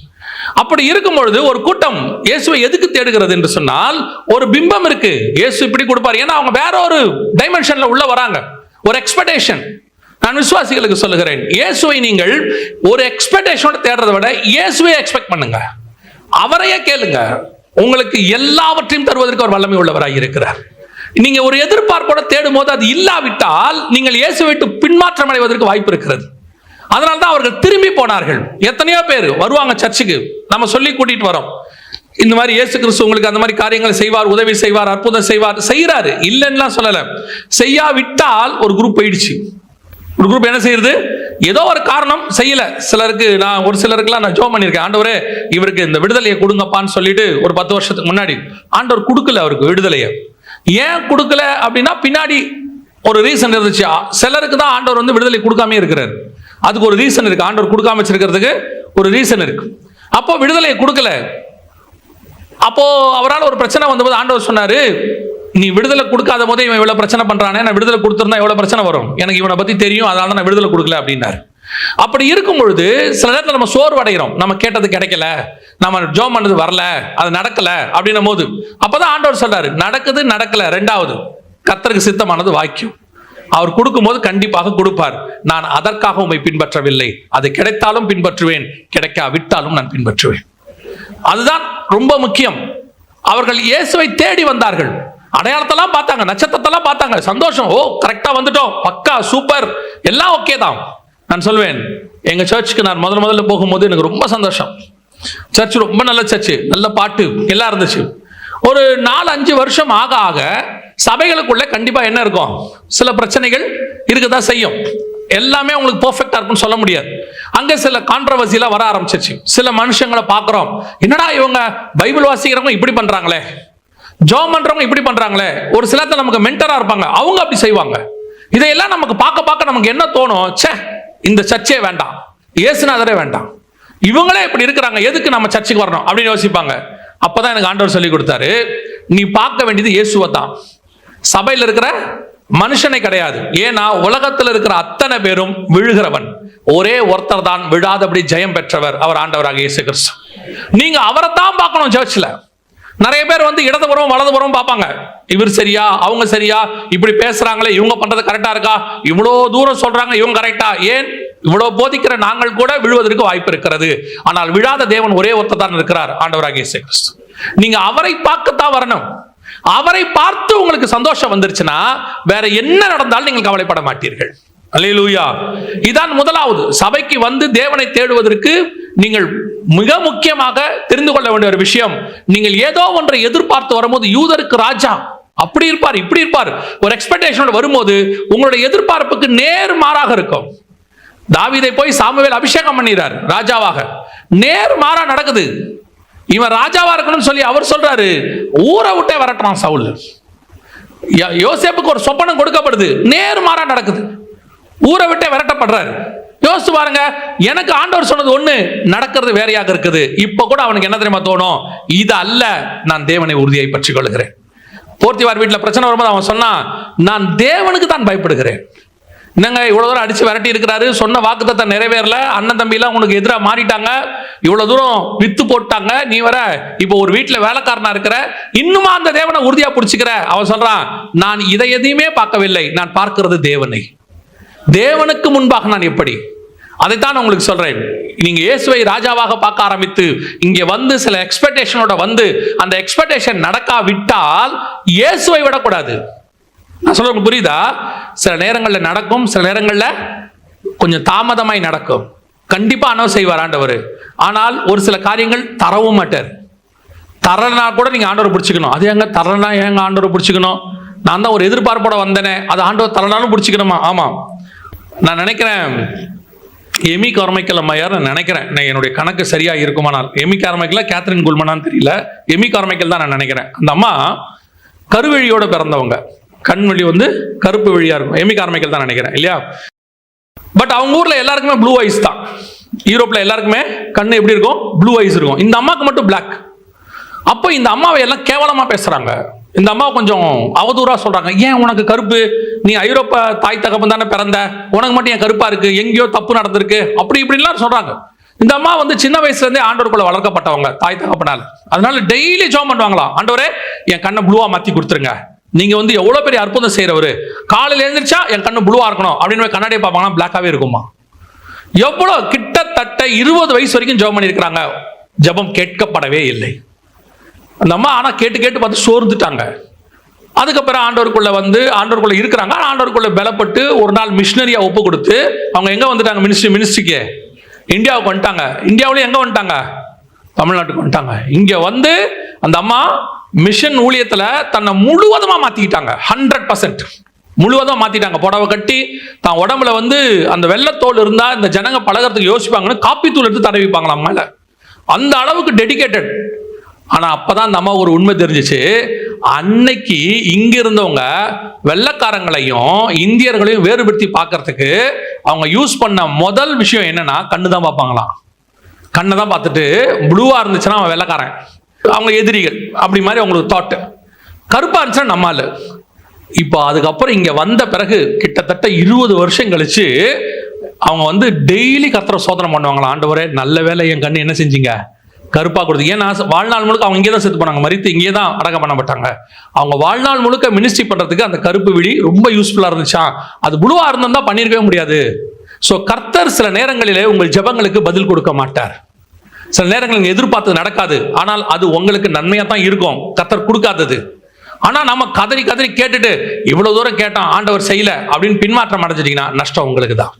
அப்படி இருக்கும் பொழுது ஒரு கூட்டம் இயேசுவை எதுக்கு தேடுகிறது என்று சொன்னால், ஒரு பிம்பம் இருக்கு, இயேசு இப்படி கொடுப்பார். ஏன்னா அவங்க வேற ஒரு டைமென்ஷன்ல உள்ள வராங்க, ஒரு எக்ஸ்பெக்டேஷன். நான் விசுவாசிகளுக்கு சொல்லுகிறேன், இயேசுவை நீங்கள் ஒரு எக்ஸ்பெக்டேஷனோட தேடுறதை விட இயேசுவை எக்ஸ்பெக்ட் பண்ணுங்க, அவரையே கேளுங்க. உங்களுக்கு எல்லாவற்றையும் தருவதற்கு ஒரு வல்லமை உள்ளவராய் இருக்கிறார். நீங்க ஒரு எதிர்பார்ப்போட தேடும் போது அது இல்லாவிட்டால் நீங்கள் இயேசுவை விட்டு பின்மாற்றம் அடைவதற்கு வாய்ப்பு இருக்கிறது. அதனால்தான் அவர்கள் திரும்பி போனார்கள். எத்தனையோ பேர் வருவாங்க சர்ச்சுக்கு, நம்ம சொல்லி கூட்டிட்டு வரோம், இந்த மாதிரி இயேசு கிறிஸ்து உங்களுக்கு அந்த மாதிரி காரியங்களை செய்வார், உதவி செய்வார், அற்புதம் செய்வார், செய்யறாரு, இல்லைன்னா சொல்லல. செய்யாவிட்டால் ஒரு குரூப் போயிடுச்சு. ஒரு குரூப் என்ன செய்யுது, ஏதோ ஒரு காரணம் செய்யல. ஒரு சிலருக்குலாம் நான் ஜெபம் பண்ணியிருக்கேன், ஆண்டவரே இவருக்கு இந்த விடுதலையை கொடுங்கப்பான்னு சொல்லிட்டு ஒரு 10 வருஷத்துக்கு முன்னாடி ஆண்டவர் கொடுக்கல அவருக்கு விடுதலையை. ஏன் கொடுக்கல அப்படின்னா பின்னாடி ஒரு ரீசன் இருந்துச்சு. சிலருக்கு தான் ஆண்டவர் வந்து விடுதலை கொடுக்காம இருக்கிறார், அதுக்கு ஒரு ரீசன் இருக்கு. ஆண்டவர் கொடுக்காம வச்சிருக்கிறதுக்கு ஒரு ரீசன் இருக்கு. அப்போ விடுதலையை கொடுக்கல. அப்போ அவரால் ஒரு பிரச்சனை வந்தபோது ஆண்டவர் சொன்னாரு, நீ விடுதலை கொடுக்காத போதே இவன் இவ்வளவு பிரச்சனை பண்றானே, நான் விடுதலை கொடுத்திருந்தா எவ்வளவு பிரச்சனை வரும், எனக்கு இவனை பத்தி தெரியும், அதனால நான் விடுதலை கொடுக்கல அப்படின்னாரு. அப்படி இருக்கும் பொழுது சில நேரத்தில் நம்ம சோர்வு அடைகிறோம், நம்ம கேட்டது கிடைக்கல, நம்ம ஜெபம் பண்ணது வரல, அது நடக்கல அப்படின்னும் போது அப்பதான் ஆண்டவர் சொல்றாரு, நடக்குது நடக்கல ரெண்டாவது, கர்த்தருக்கு சித்தமானது வாய்க்கும். அவர் கொடுக்கும் போது கண்டிப்பாக கொடுப்பார். நான் அதற்காக உம்மை பின்பற்றவில்லை, அது கிடைத்தாலும் பின்பற்றுவேன், கிடைக்காவிட்டாலும் நான் பின்பற்றுவேன். அதுதான் ரொம்ப முக்கியம். அவர்கள் இயேசுவை தேடி வந்தார்கள், அடையாளத்தெல்லாம் பார்த்தாங்க, நட்சத்திரத்தெல்லாம் பார்த்தாங்க, சந்தோஷம், ஓ கரெக்டா வந்துட்டோம், பக்கா சூப்பர், எல்லாம் ஓகே தான். நான் சொல்வேன், எங்க சர்ச்சுக்கு நான் முதல்ல போகும்போது எனக்கு ரொம்ப சந்தோஷம். சர்ச் ரொம்ப நல்ல சர்ச்சு, நல்ல பாட்டு எல்லாம் இருந்துச்சு. ஒரு 4-5 வருஷம் ஆக ஆக சபைகளுக்குள்ள கண்டிப்பா என்ன இருக்கும், சில பிரச்சனைகள் இருக்கதான் செய்யும். எல்லாமே உங்களுக்கு பெர்ஃபெக்ட்டா இருக்கும்னு சொல்ல முடியாது. அங்க சில கான்ட்ரவர்சிலாம் வர ஆரம்பிச்சிச்சு. சில மனுஷங்களை பார்க்கிறோம், என்னடா இவங்க பைபிள் வாசிக்கிறவங்க இப்படி பண்றாங்களே, ஜெபம் பண்றவங்க இப்படி பண்றாங்களே. ஒரு சிலர் நமக்கு மென்டரா இருப்பாங்க, அவங்க அப்படி செய்வாங்க. இதையெல்லாம் நமக்கு பார்க்க நமக்கு என்ன தோணும், ச்சே இந்த சர்ச்சே வேண்டாம், இயேசுநாதரே வேண்டாம், இவங்களே இப்படி இருக்கிறாங்க, எதுக்கு நம்ம சர்ச்சுக்கு வரணும் அப்படின்னு யோசிப்பாங்க. அப்பதான் எனக்கு ஆண்டவர் சொல்லி கொடுத்தாரு, நீ பார்க்க வேண்டியது இயேசுவை தான், சபையில் இருக்கிற மனுஷனை கிடையாது. ஏன்னா உலகத்தில் இருக்கிற அத்தனை பேரும் விழுகிறவன், ஒரே ஒருத்தர் தான் விழாதபடி ஜெயம் பெற்றவர், அவர் ஆண்டவராக இயேசு கிறிஸ்து. நீங்க அவரை தான் பார்க்கணும். சர்ச்ல நிறைய பேர் வந்து இடதுபுறம் வலதுபுறம் பார்ப்பாங்க, இவர் சரியா அவங்க சரியா, இப்படி பேசுறாங்களே இவங்க பண்றது கரெக்டா இருக்கா, இவ்வளோ தூரம் சொல்றாங்க இவங்க கரெக்டா, ஏன் இவ்வளவு போதிக்கிற நாங்கள் கூட விழுவதற்கு வாய்ப்பு இருக்கிறது. ஆனால் விழாத தேவன் ஒரே ஒருத்தர் தான் இருக்கிறார், ஆண்டவராகிய இயேசு கிறிஸ்து. நீங்க அவரை பார்க்கத்தான் வரணும். அவரை பார்த்து உங்களுக்கு சந்தோஷம் வந்துருச்சுன்னா வேற என்ன நடந்தாலும் நீங்கள் கவலைப்பட மாட்டீர்கள். அல்லேலூயா. இதான் முதலாவது, சபைக்கு வந்து தேவனை தேடுவதற்கு நீங்கள் மிக முக்கியமாக தெரிந்து கொள்ள வேண்டிய ஒரு விஷயம். நீங்கள் ஏதோ ஒன்றை எதிர்பார்த்து வரும்போது, யூதருக்கு ராஜா அப்படி இருப்பார் இப்படி இருப்பார், ஒரு எக்ஸ்பெக்டேஷனோட வரும்போது உங்களுடைய எதிர்பார்ப்புக்கு நேர்மாறாக இருக்கும். தாவீதை போய் சாமுவேல் அபிஷேகம் பண்ணிறார் ராஜாவாக, நேர்மாறா நடக்குது. இவன் ராஜாவா இருக்கணும்னு சொல்லி அவர் சொல்றாரு, ஊரை விட்டே வரட்டுறான் சவுல். யோசேப்புக்கு ஒரு சொப்பனம் கொடுக்கப்படுது, நேர்மாறா நடக்குது, ஊரை விட்டே விரட்டப்படுறாரு. யோசிச்சு பாருங்க, எனக்கு ஆண்டவர் சொன்னது ஒண்ணு, நடக்கிறது வேறையாக இருக்குது. இப்ப கூட அவனுக்கு என்ன தெரியுமா தோணும், இது அல்ல, நான் தேவனை உறுதியை பற்றிக் கொள்கிறேன். போர்த்திவார் வீட்டுல பிரச்சனை வரும்போது அவன் சொன்னான், நான் தேவனுக்கு தான் பயப்படுகிறேன். என்னங்க இவ்வளவு தூரம் அடிச்சு விரட்டி இருக்கிறாரு, சொன்ன வாக்குத்தத்தை நிறைவேறல, அண்ணன் தம்பி எல்லாம் உனக்கு எதிராக மாறிட்டாங்க, இவ்வளவு தூரம் வித்து போட்டாங்க, நீ வர இப்போ ஒரு வீட்டுல வேலைக்காரனா இருக்கிற, இன்னுமா அந்த தேவனை உறுதியா பிடிச்சுக்கிற. அவன் சொல்றான், நான் இதை எதையுமே பார்க்கவில்லை, நான் பார்க்கிறது தேவனை. தேவனுக்கு முன்பாக நான் எப்படி, அதைத்தான் உங்களுக்கு சொல்றேன். நீங்க இயேசுவை ராஜாவாக பார்க்க ஆரம்பித்து இங்கே வந்து சில எக்ஸ்பெக்டேஷனோட வந்து அந்த எக்ஸ்பெக்டேஷன் நடக்காவிட்டால் இயேசுவை விடக்கூடாது. நான் சொல்றது புரியுதா? சில நேரங்களில் நடக்கும், சில நேரங்களில் கொஞ்சம் தாமதமாய் நடக்கும். கண்டிப்பா அனௌன்ஸ் செய்வார் ஆண்டவர். ஆனால் ஒரு சில காரியங்கள் தரவும் மாட்டார். தரனா கூட நீங்க ஆண்டவரை பிடிச்சிக்கணும். அது எங்க தரனா, எங்க ஆண்டவரை பிடிச்சிக்கணும்? நான் தான் ஒரு எதிர்பார்ப்போட வந்தேனே, அது ஆண்டவர் தரனாலும் பிடிச்சிக்கணுமா? ஆமா, நான் நினைக்கிறேன் எமி கார்மைக்கல் அம்மையார், நான் நினைக்கிறேன், என்னுடைய கணக்கு சரியா இருக்குமானால் எமி கார்மைக்கல் கேத்ரின் குல்மனான்னு தெரியல, எமி கார்மைக்கல் தான் நான் நினைக்கிறேன். அந்த அம்மா கருவழியோட பிறந்தவங்க, கண்வழி வந்து கருப்பு வழியா இருக்கும், எமி கார்மைக்கல் தான் நினைக்கிறேன் இல்லையா? பட் அவங்க ஊர்ல எல்லாருக்குமே ப்ளூ ஐஸ் தான், யூரோப்ல எல்லாருக்குமே கண்ணு எப்படி இருக்கும்? ப்ளூ ஐஸ் இருக்கும். இந்த அம்மாவுக்கு மட்டும் பிளாக். அப்போ இந்த அம்மாவை எல்லாம் கேவலமா பேசுறாங்க. இந்த அம்மா கொஞ்சம் அவதூறா சொல்றாங்க. ஏன் உனக்கு கருப்பு? நீ ஐரோப்பா தாய் தகப்பன் தானே பிறந்த, உனக்கு மட்டும் ஏன் கருப்பா இருக்கு? எங்கேயோ தப்பு நடந்திருக்கு, அப்படி இப்படின்லாம் சொல்றாங்க. இந்த அம்மா வந்து சின்ன வயசுல இருந்தே ஆண்டவருக்குள்ள வளர்க்கப்பட்டவங்க தாய் தகப்பனால. அதனால டெய்லி ஜெபம் பண்ணுவாங்களாம், ஆண்டவரே என் கண்ணை ப்ளூவா மாத்தி கொடுத்துருங்க. நீங்க வந்து எவ்வளவு பெரிய அற்புதம் செய்யறவரு, காலையில எழுந்திரிச்சா என் கண்ணு ப்ளூவா இருக்கணும் அப்படின்னு கண்ணாடியை பார்ப்பாங்கன்னா பிளாக்காவே இருக்குமா. எவ்வளவு கிட்டத்தட்ட 20 வயசு வரைக்கும் ஜெபம் பண்ணியிருக்கிறாங்க. ஜெபம் கேட்கப்படவே இல்லை அந்த அம்மா. ஆனா கேட்டு கேட்டு பார்த்து சோர்ந்துட்டாங்க. அதுக்கப்புறம் ஆண்டவருக்குள்ள இருக்கிறாங்க. ஆண்டவருக்குள்ள பலப்பட்டு ஒரு நாள் மிஷினரியா ஒப்பு கொடுத்து அவங்க எங்க வந்துட்டாங்க? மினிஸ்ட்ரிக்கு இந்தியாவுக்கு வந்துட்டாங்க. இந்தியாவிலேயே எங்க வந்துட்டாங்க? தமிழ்நாட்டுக்கு வந்துட்டாங்க. இங்க வந்து அந்த அம்மா மிஷன் ஊழியத்துல தன்னை முழுவதுமா மாத்திக்கிட்டாங்க. 100% முழுவதுமா மாத்திட்டாங்க. புடவை கட்டி தான் உடம்புல வந்து அந்த வெள்ளத்தோல் இருந்தா இந்த ஜனங்க பழகிறதுக்கு யோசிப்பாங்கன்னு காப்பி தூள் எடுத்து தடவிப்பாங்களாம் மேல. அந்த அளவுக்கு டெடிகேட்டட். ஆனா அப்பதான் அந்த அம்மா ஒரு உண்மை தெரிஞ்சிச்சு. அன்னைக்கு இங்க இருந்தவங்க வெள்ளக்காரங்களையும் இந்தியர்களையும் வேறுபடுத்தி பார்க்கறதுக்கு அவங்க யூஸ் பண்ண முதல் விஷயம் என்னன்னா கண்ணு தான் பார்ப்பாங்களாம். கண்ணை தான் பார்த்துட்டு ப்ளூவா இருந்துச்சுன்னா அவன் வெள்ளக்காரன், அவங்க எதிரிகள், அப்படி மாதிரி அவங்களுக்கு தாட். கருப்பா இருந்துச்சுன்னா நம்மால். இப்போ அதுக்கப்புறம் இங்க வந்த பிறகு கிட்டத்தட்ட 20 வருஷம் கழிச்சு அவங்க வந்து டெய்லி கர்த்தரை சோதனை பண்ணுவாங்களாம். ஆண்டவரே நல்ல வேலை என் கண்ணு என்ன செஞ்சீங்க கருப்பா கொடுத்து. ஏன்னா வாழ்நாள் முழுக்க அவங்க இங்கே தான் செத்து போனாங்க, மரித்து இங்கே தான் அடக்கம் பண்ணப்பட்டாங்க. அவங்க வாழ்நாள் முழுக்க மினிஸ்ட்ரி பண்றதுக்கு அந்த கருப்பு விழி ரொம்ப யூஸ்ஃபுல்லா இருந்துச்சா. அது புழுவா இருந்தா பண்ணிருக்கவே முடியாது. சோ கர்த்தர் சில நேரங்களிலே உங்கள் ஜெபங்களுக்கு பதில் கொடுக்க மாட்டார். சில நேரங்கள் எதிர்பார்த்தது நடக்காது. ஆனால் அது உங்களுக்கு நன்மையா தான் இருக்கும், கர்த்தர் கொடுக்காதது. ஆனா நம்ம கதறி கதறி கேட்டுட்டு இவ்வளவு தூரம் கேட்டான் ஆண்டவர் செய்யல அப்படின்னு பின்மாற்றம் அடைஞ்சிட்டீங்கன்னா நஷ்டம் உங்களுக்கு தான்.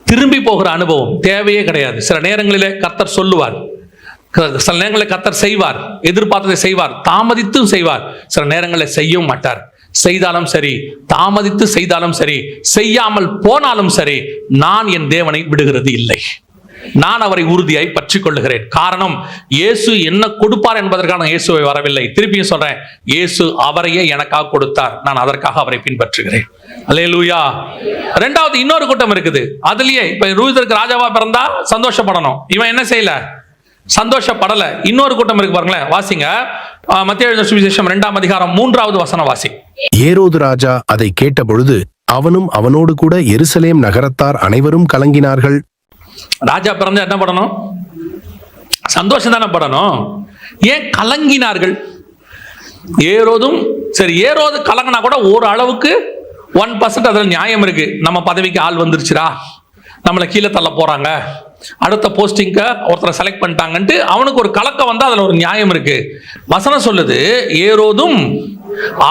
திரும்பி போகிற அனுபவம் தேவையே கிடையாது. சில நேரங்களிலே கர்த்தர் சொல்லுவார், சில நேரங்களில் கர்த்தர் செய்வார், எதிர்பார்த்ததை செய்வார், தாமதித்தும் செய்வார். சில நேரங்களில் செய்யவும் மாட்டார். செய்தாலும் சரி, தாமதித்து செய்தாலும் சரி, செய்யாமல் போனாலும் சரி, நான் என் தேவனை விடுகிறது இல்லை. நான் அவரை உறுதியாய் பற்றி கொள்ளுகிறேன். காரணம், இயேசு என்ன கொடுப்பார் என்பதற்கான இயேசுவை வரவில்லை. திருப்பியும் சொல்றேன், இயேசு அவரையே எனக்காக கொடுத்தார், நான் அதற்காக அவரை பின்பற்றுகிறேன். அல்லேலூயா. ரெண்டாவது இன்னொரு கூட்டம் இருக்குது. அதுலயே இப்ப யூதருக்கு ராஜாவா பிறந்தா சந்தோஷப்படணும். இவன் என்ன செய்யல? சந்தோஷப்படல. இன்னொரு கூட்டம் இருக்கு பாருங்களேன், வாசிங்க. மத்தேயு எழுதின சுவிசேஷம் 2ஆம் அதிகாரம் 3வது வசனம் வாசி. ஏரோது ராஜா அதை கேட்டபொழுது அவனும் அவனோடு கூட எருசலேம் நகரத்தார் அனைவரும் கலங்கினார்கள். ராஜா பிறந்த என்ன படணும்? சந்தோஷம் தானே படணும். ஏன் கலங்கினார்கள்? ஏரோதும் சரி, ஏரோது கலங்கினா கூட ஒரு அளவுக்கு 1% அதுல நியாயம் இருக்கு. நம்ம பதவிக்கு ஆள் வந்துருச்சுடா, நம்மளை கீழே தள்ள போறாங்க, அடுத்த போஸ்டிங்க ஒருத்தரை செலக்ட் பண்ணிட்டாங்கன்ட்டு அவனுக்கு ஒரு கலக்கம் வந்தா அதுல ஒரு நியாயம் இருக்கு. வசனம் சொல்லுது, ஏரோதும்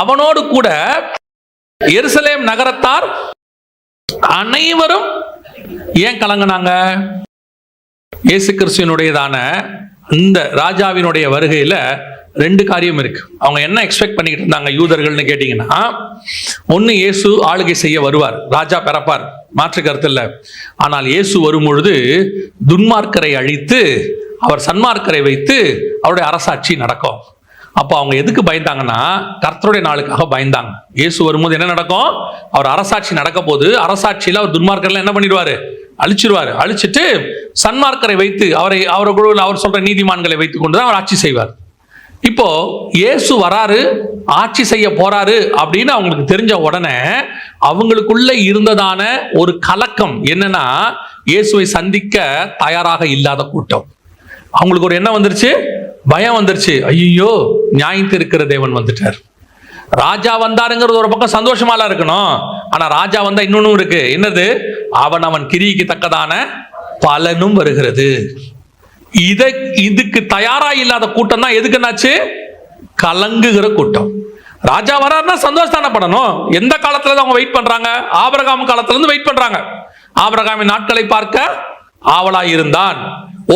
அவனோடு கூட எருசலேம் நகரத்தார் அனைவரும் ஏன் கலங்கினாங்க? இயேசு கிறிஸ்துவினுடையதான இந்த ராஜாவினுடைய வருகையில 2 காரியம் இருக்கு. அவங்க என்ன எக்ஸ்பெக்ட் பண்ணிக்கிட்டு இருந்தாங்க யூதர்கள்னு கேட்டீங்கன்னா, ஒன்னு இயேசு ஆளுகை செய்ய வருவார், ராஜா பிறப்பார், மாற்று கருத்து இல்லை. ஆனால் இயேசு வரும் பொழுது துன்மார்க்கரை அழித்து அவர் சன்மார்க்கரை வைத்து அவருடைய அரசாட்சி நடக்கும். அப்போ அவங்க எதுக்கு பயந்தாங்கன்னா, கர்த்தருடைய நாளுக்காக பயந்தாங்க. இயேசு வரும்போது என்ன நடக்கும்? அவர் அரசாட்சி நடக்க போது, அரசாட்சியில் அவர் துன்மார்க்கர்ல என்ன பண்ணிடுவாரு? அழிச்சிருவாரு. அழிச்சிட்டு சன்மார்க்கரை வைத்து அவர் சொல்ற நீதிமான்களை வைத்துக் கொண்டுதான் அவர் ஆட்சி செய்வார். இப்போ இயேசு வராரு, ஆட்சி செய்ய போறாரு அப்படின்னு அவங்களுக்கு தெரிஞ்ச உடனே அவங்களுக்குள்ள இருந்ததான ஒரு கலக்கம் என்னன்னா, இயேசுவை சந்திக்க தயாராக இல்லாத கூட்டம். அவங்களுக்கு ஒரு என்ன வந்துருச்சு? பயம் வந்துருச்சு. ஐயோ, நியாயத்து இருக்கிற தேவன் வந்துட்டார். ராஜா வந்தாருங்கிறது ஒரு பக்கம் சந்தோஷமால இருக்கணும். ஆனா ராஜா வந்தா இன்னொன்னும் இருக்கு. என்னது? அவன் கிரிக்கு தக்கதான பலனும் வருகிறது. இதுக்கு தயாரா இல்லாத கூட்டம் தான் எதுக்கு என்னாச்சு? கலங்குகிற கூட்டம். ராஜா வராருன்னா சந்தோஷத்தானப்படணும். எந்த காலத்துல அவங்க வெயிட் பண்றாங்க? ஆபிரகாம் காலத்துல இருந்து வெயிட் பண்றாங்க. ஆபிரகாமின் நாட்களை பார்க்க ஆவலாய் இருந்தான்.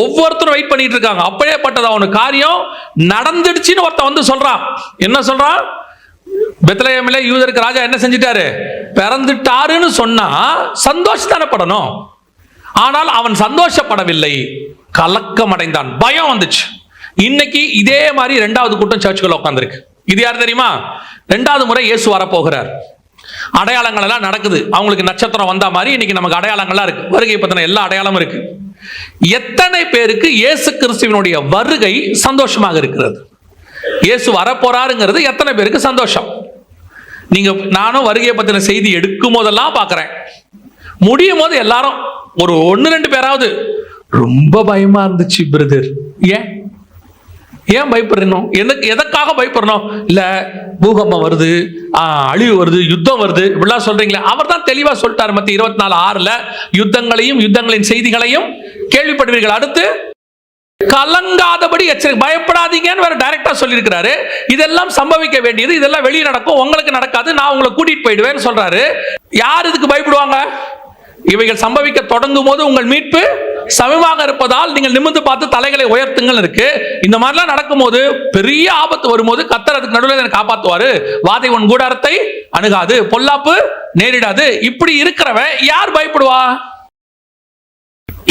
ஒவ்வொருத்தரும் வெயிட் பண்ணிட்டு இருக்காங்க. அப்படியேப்பட்டது அவனு காரியம் நடந்துடுச்சுன்னு ஒருத்தன் வந்து சொல்றான். என்ன சொல்றான்? பெத்லகேமிலே யூதருக்கு ராஜா என்ன செஞ்சிட்டாரு? பிறந்துட்டாருன்னு சொன்னா சந்தோஷத்தானப்படணும். ஆனால் அவன் சந்தோஷப்படவில்லை, கலக்கம் அடைந்தான், பயம் வந்துச்சு. இன்னைக்கு இதே மாதிரி 2வது கூட்டம் சர்ச்சுக்குள்ள உட்கார்ந்துருக்கு. இது யார் தெரியுமா? 2வது முறை இயேசு வரப்போகிறார். அடையாளங்கள் எல்லாம் நடக்குது. அவங்களுக்கு நட்சத்திரம் வந்த மாதிரி இன்னைக்கு நமக்கு அடையாளங்கள்லாம் இருக்கு. வருகை பத்தின எல்லா அடையாளமும் இருக்கு. எத்தனை பேருக்கு இயேசு கிறிஸ்துவினுடைய வருகை சந்தோஷமாக இருக்கிறது? இயேசு வரப்போறாருங்கிறது எத்தனை பேருக்கு சந்தோஷம்? நீங்க நானும் வருகையை பத்தின செய்தி எடுக்கும் போதெல்லாம் பார்க்கிறேன், முடியும் போது எல்லாரும் ஒரு 1-2 பேராவது ரொம்ப பயமா இருந்துச்சு பிரதர். ஏன் பயப்படுறோம்? எதற்காக பயப்படுறோம்? இல்ல பூகம்பம் வருது, அழிவு வருது, யுத்தம் வருது, இப்படிலாம் சொல்றீங்களே. அவர் தான் தெளிவா சொல்லிட்டார் மத்திய 24:6 யுத்தங்களையும் யுத்தங்களின் செய்திகளையும் கேள்விப்படுவீர்கள், அடுத்து கலங்காதபடி எச்சரிக்கை, பயப்படாதீங்கன்னு வேற டைரக்டா சொல்லியிருக்கிறாரு. இதெல்லாம் சம்பவிக்க வேண்டியது, இதெல்லாம் வெளியே நடக்கும், உங்களுக்கு நடக்காது, நான் உங்களை கூட்டிட்டு போயிடுவேன்னு சொல்றாரு. யார் இதுக்கு பயப்படுவாங்க? இவைகள் சம்பவிக்க தொடங்கும் போது உங்கள் மீட்பு சமமாக இருப்பதால் நீங்கள் நிமிர்ந்து பார்த்து தலைகளை உயர்த்துங்கள் இருக்கு. இந்த மாதிரிலாம் நடக்கும்போது, பெரிய ஆபத்து வரும்போது கர்த்தர் அதுக்கு நடுவில் காப்பாற்றுவாரு. வாதை உன் கூடாரத்தை அணுகாது, பொல்லாப்பு நேரிடாது. இப்படி இருக்கிறவன் யார் பயப்படுவா?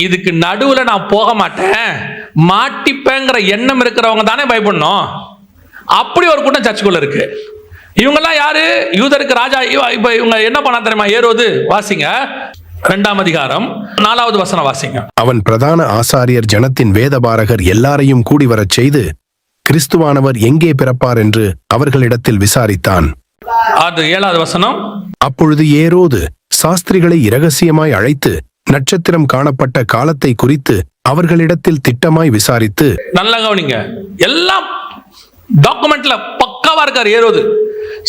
இதுக்கு நடுவுல நான் போக மாட்டேன், மாட்டிப்பேங்கிற எண்ணம் இருக்கிறவங்க தானே பயப்படணும். அப்படி ஒரு கூட்டம் சர்ச்சுக்குள்ள இருக்கு. இவங்கெல்லாம் யாரு? யூதருக்கு ராஜா. இப்ப இவங்க என்ன பண்ண தெரியுமா? ஏரோது, வாசிங்க 2ஆம் அதிகாரம் 4வது வசனம் வாசிங்க. அவன் பிரதான ஆசாரியர் ஜனத்தின் வேதபாரகர் எல்லாரையும் கூடி வரச் செய்து கிறிஸ்துவானவர் எங்கே பிறப்பார் என்று அவர்களிடத்தில் விசாரித்தான். அது 7வது வசனம். அப்பொழுது ஏரோது சாஸ்திரிகளை இரகசியமாய் அழைத்து நட்சத்திரம் காணப்பட்ட காலத்தை குறித்து அவர்களிடத்தில் திட்டமாய் விசாரித்து. நல்லா கவனிங்க, எல்லாம் டாக்குமெண்ட்ல பக்காவா இருக்காரு ஏரோது.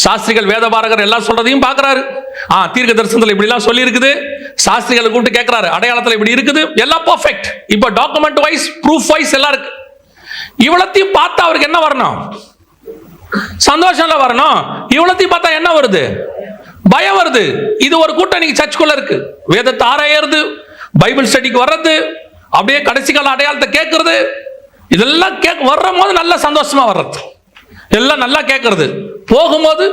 சாஸ்திரிகள் வேதபாரகர் எல்லாம் சொல்றதையும் பாக்குறாரு. தீர்க்க தரிசனத்துல இப்படி எல்லாம் சொல்லி இருக்குது. சாஸ்திரிகளை கூப்பிட்டு கேட்கிறாரு, அடையாளத்துல இப்படி இருக்குது, எல்லாம் பெர்ஃபெக்ட். இப்ப டாக்குமெண்ட் வைஸ், ப்ரூஃப் வைஸ் எல்லாம் இருக்கு. இவ்வளத்தையும் பார்த்தா அவருக்கு என்ன வரணும்? சந்தோஷம்ல வரணும். இவ்வளத்தையும் பார்த்தா என்ன வருது? பயம் வருது. இது ஒரு கூட்டம் இன்னைக்கு சர்ச்சுக்குள்ள இருக்கு. வேதத்தை ஆராயறது, பைபிள் ஸ்டடிக்கு வர்றது, அப்படியே கடைசி கால அடையாளத்தை கேட்கறது, இதெல்லாம் வர்ற போது நல்ல சந்தோஷமா வர்றது, எல்லாம் நல்லா கேட்கறது. போகும்போது